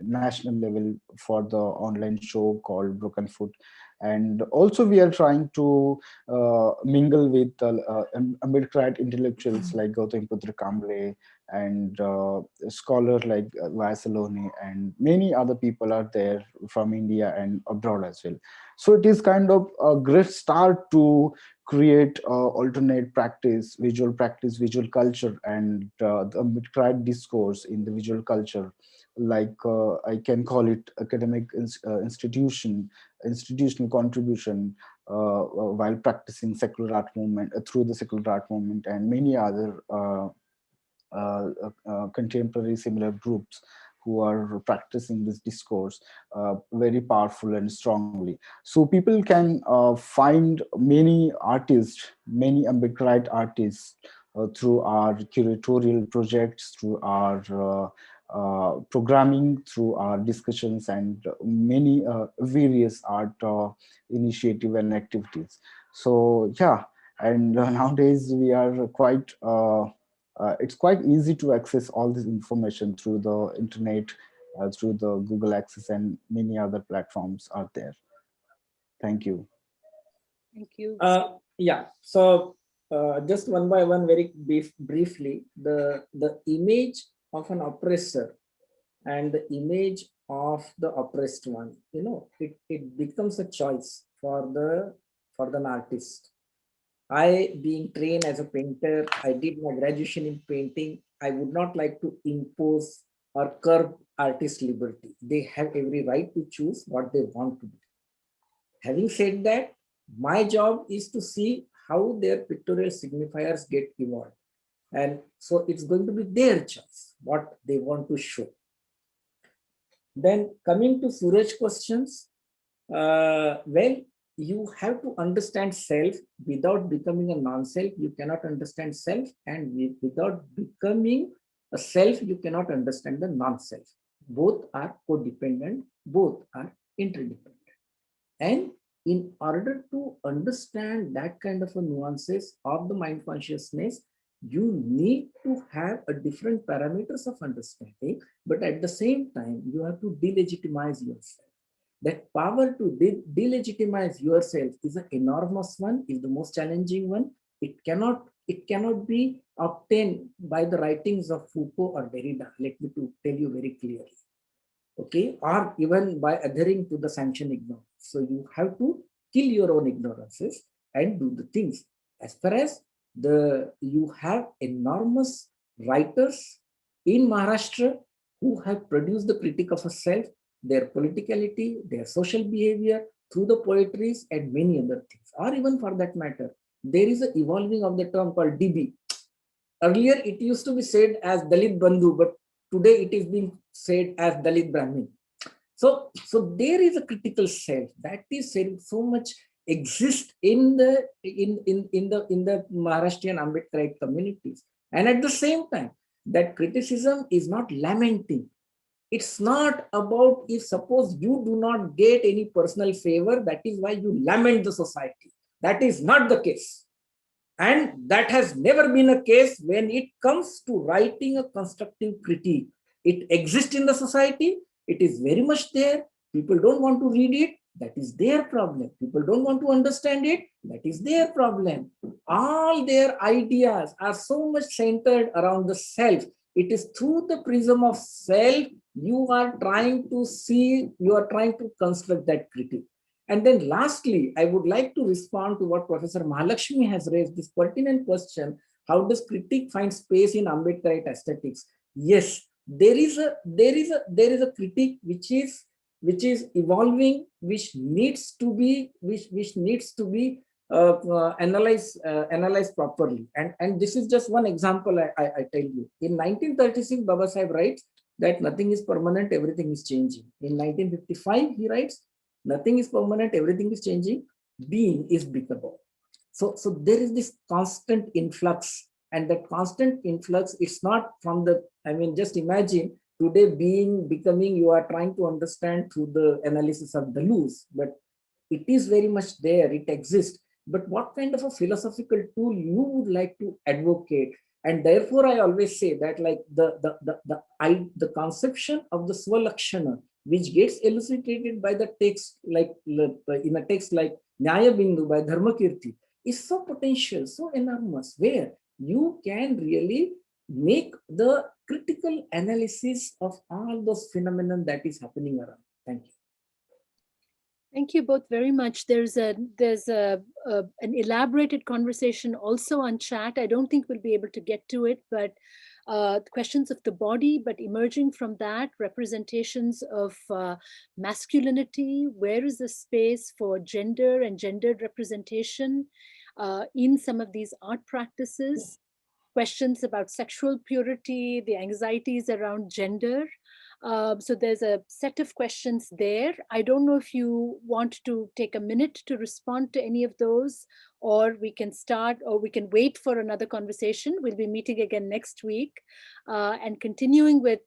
national level for the online show called Broken Foot. And also we are trying to mingle with Ambedkarite intellectuals like Prabhakar Kamble, and scholars like Vyas Alone, and many other people are there from India and abroad as well. So it is kind of a great start to create alternate practice, visual culture, and the Ambedkarite discourse in the visual culture. I can call it academic institutional contribution while practicing secular art movement through the secular art movement, and many other contemporary similar groups who are practicing this discourse very powerful and strongly. So people can find many artists, many Ambedkarite artists through our curatorial projects, through our programming, through our discussions, and many various art initiative and activities. So yeah, and nowadays we are quite it's quite easy to access all this information through the internet, through the Google Access, and many other platforms are there. Thank you. Thank you. Yeah, so just one by one, very briefly, the image of an oppressor and the image of the oppressed one, it becomes a choice for the artist. I, being trained as a painter, I did my graduation in painting. I would not like to impose or curb artist liberty. They have every right to choose what they want to do. Having said that, my job is to see how their pictorial signifiers get evolved. And so it's going to be their choice, what they want to show. Then coming to Suraj's questions, well, you have to understand self. Without becoming a non-self, you cannot understand self. And without becoming a self, you cannot understand the non-self. Both are codependent, both are interdependent. And in order to understand that kind of a nuances of the mind consciousness, you need to have a different parameters of understanding, but at the same time, you have to delegitimize yourself. That power to delegitimize yourself is an enormous one, is the most challenging one. It cannot be obtained by the writings of Foucault or Derrida. Let me to tell you very clearly. Okay, or even by adhering to the sanction ignorance. So you have to kill your own ignorances and do the things. As far as you have enormous writers in Maharashtra who have produced the critique of a self, their politicality, their social behavior through the poetries and many other things. Or even for that matter, there is an evolving of the term called DB. Earlier, it used to be said as Dalit Bandhu, but today it is being said as Dalit Brahmin. So there is a critical self that is said so much exists in the Maharashtrian Ambedkarite communities. And at the same time, that criticism is not lamenting. It's not about if suppose you do not get any personal favor, that is why you lament the society. That is not the case. And that has never been a case when it comes to writing a constructive critique. It exists in the society. It is very much there. People don't want to read it. That is their problem. People don't want to understand it. That is their problem. All their ideas are so much centered around the self. It is through the prism of self you are trying to see, you are trying to construct that critique. And then lastly, I would like to respond to what Professor Mahalakshmi has raised, this pertinent question: how does critique find space in Ambedkarite aesthetics? Yes, there is a critique which is evolving, which needs to be analyzed properly. And this is just one example I tell you. In 1936, Baba Sahib writes that nothing is permanent, everything is changing. In 1955, he writes, nothing is permanent, everything is changing, being is becoming. So there is this constant influx, and that constant influx, it's not from the, just imagine today being, becoming, you are trying to understand through the analysis of Deleuze, but it is very much there, it exists. But what kind of a philosophical tool you would like to advocate? And therefore, I always say that like the conception of the Swalakshana, which gets elucidated by the text, like in a text like Nyaya Bindu by Dharmakirti, is so potential, so enormous, where you can really make the critical analysis of all those phenomena that is happening around. Thank you. Thank you both very much. There's an elaborated conversation also on chat. I don't think we'll be able to get to it, but questions of the body, but emerging from that, representations of masculinity. Where is the space for gender and gendered representation in some of these art practices? Questions about sexual purity, the anxieties around gender. So there's a set of questions there. I don't know if you want to take a minute to respond to any of those, or we can start, or we can wait for another conversation. We'll be meeting again next week and continuing with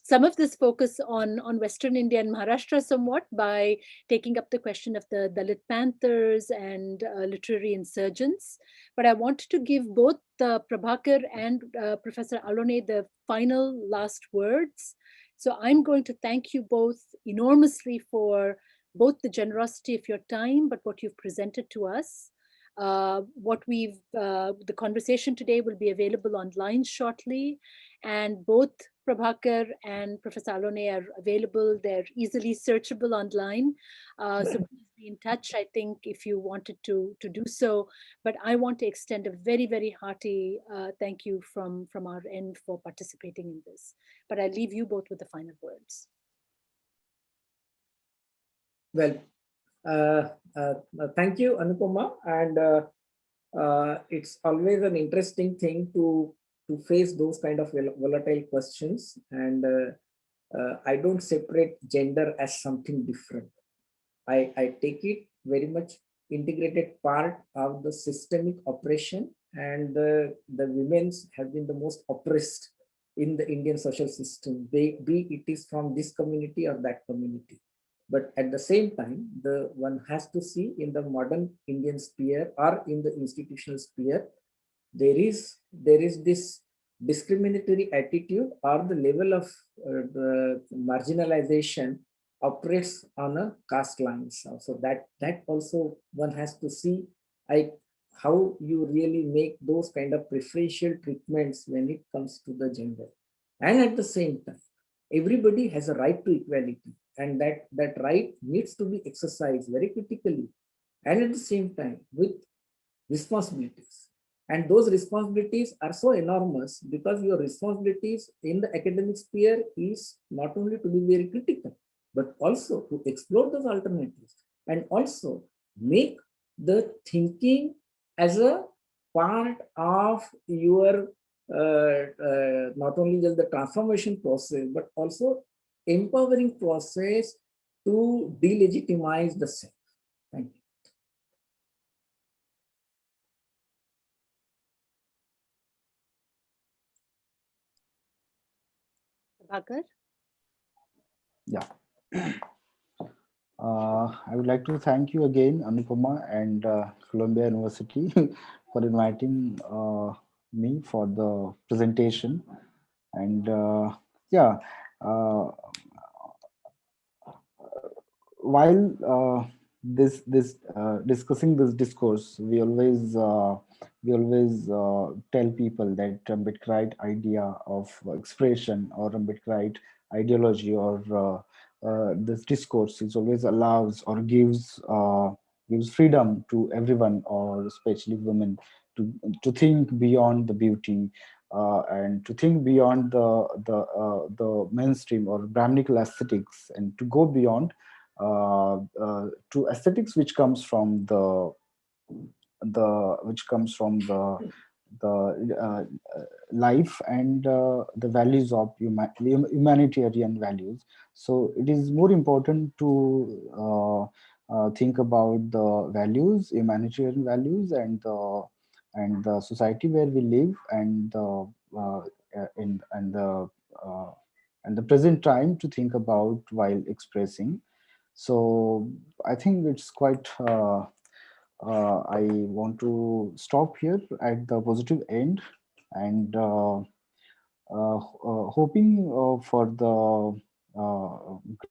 some of this focus on Western India and Maharashtra somewhat by taking up the question of the Dalit Panthers and literary insurgents. But I want to give both Prabhakar and Professor Alone the final last words. So I'm going to thank you both enormously for both the generosity of your time, but what you've presented to us. The conversation today will be available online shortly, and both Prabhakar and Professor Alone are available. They're easily searchable online. So please be in touch, I think, if you wanted to do so. But I want to extend a very, very hearty thank you from our end for participating in this. But I leave you both with the final words. Well, thank you, Anupama. And it's always an interesting thing to face those kind of volatile questions. And I don't separate gender as something different. I take it very much integrated part of the systemic oppression, and the women have been the most oppressed in the Indian social system, be it is from this community or that community. But at the same time, one has to see in the modern Indian sphere or in the institutional sphere, there is this discriminatory attitude or the level of the marginalization operates on a caste lines. So that also one has to see how you really make those kind of preferential treatments when it comes to the gender. And at the same time, everybody has a right to equality, and that right needs to be exercised very critically, and at the same time with responsibilities. And those responsibilities are so enormous because your responsibilities in the academic sphere is not only to be very critical, but also to explore those alternatives and also make the thinking as a part of your not only just the transformation process, but also empowering process to delegitimize the self. Thank you. Prabhakar? Yeah. I would like to thank you again, Anupama and Columbia University for inviting me for the presentation. And while discussing this discourse, we always tell people that Ambedkarite idea of expression or Ambedkarite ideology or this discourse is always allows or gives freedom to everyone, or especially women, to think beyond the beauty and to think beyond the mainstream or Brahminical aesthetics, and to go beyond to aesthetics which comes from the life and the values of humanitarian values. So it is more important to think about the values, humanitarian values, and the society where we live, and the present time to think about while expressing. So I think it's quite I want to stop here at the positive end, and hoping for the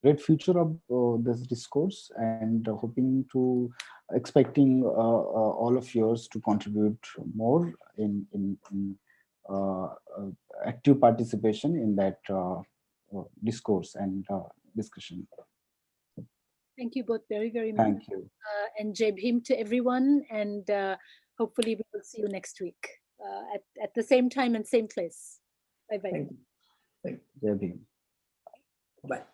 great future of this discourse, and hoping to expecting all of yours to contribute more in active participation in that discourse and discussion. Thank you both very, very much. Thank you. And Jai Bhim to everyone. And hopefully we will see you next week at the same time and same place. Bye-bye. Thank you. Jai Bhim. Bye.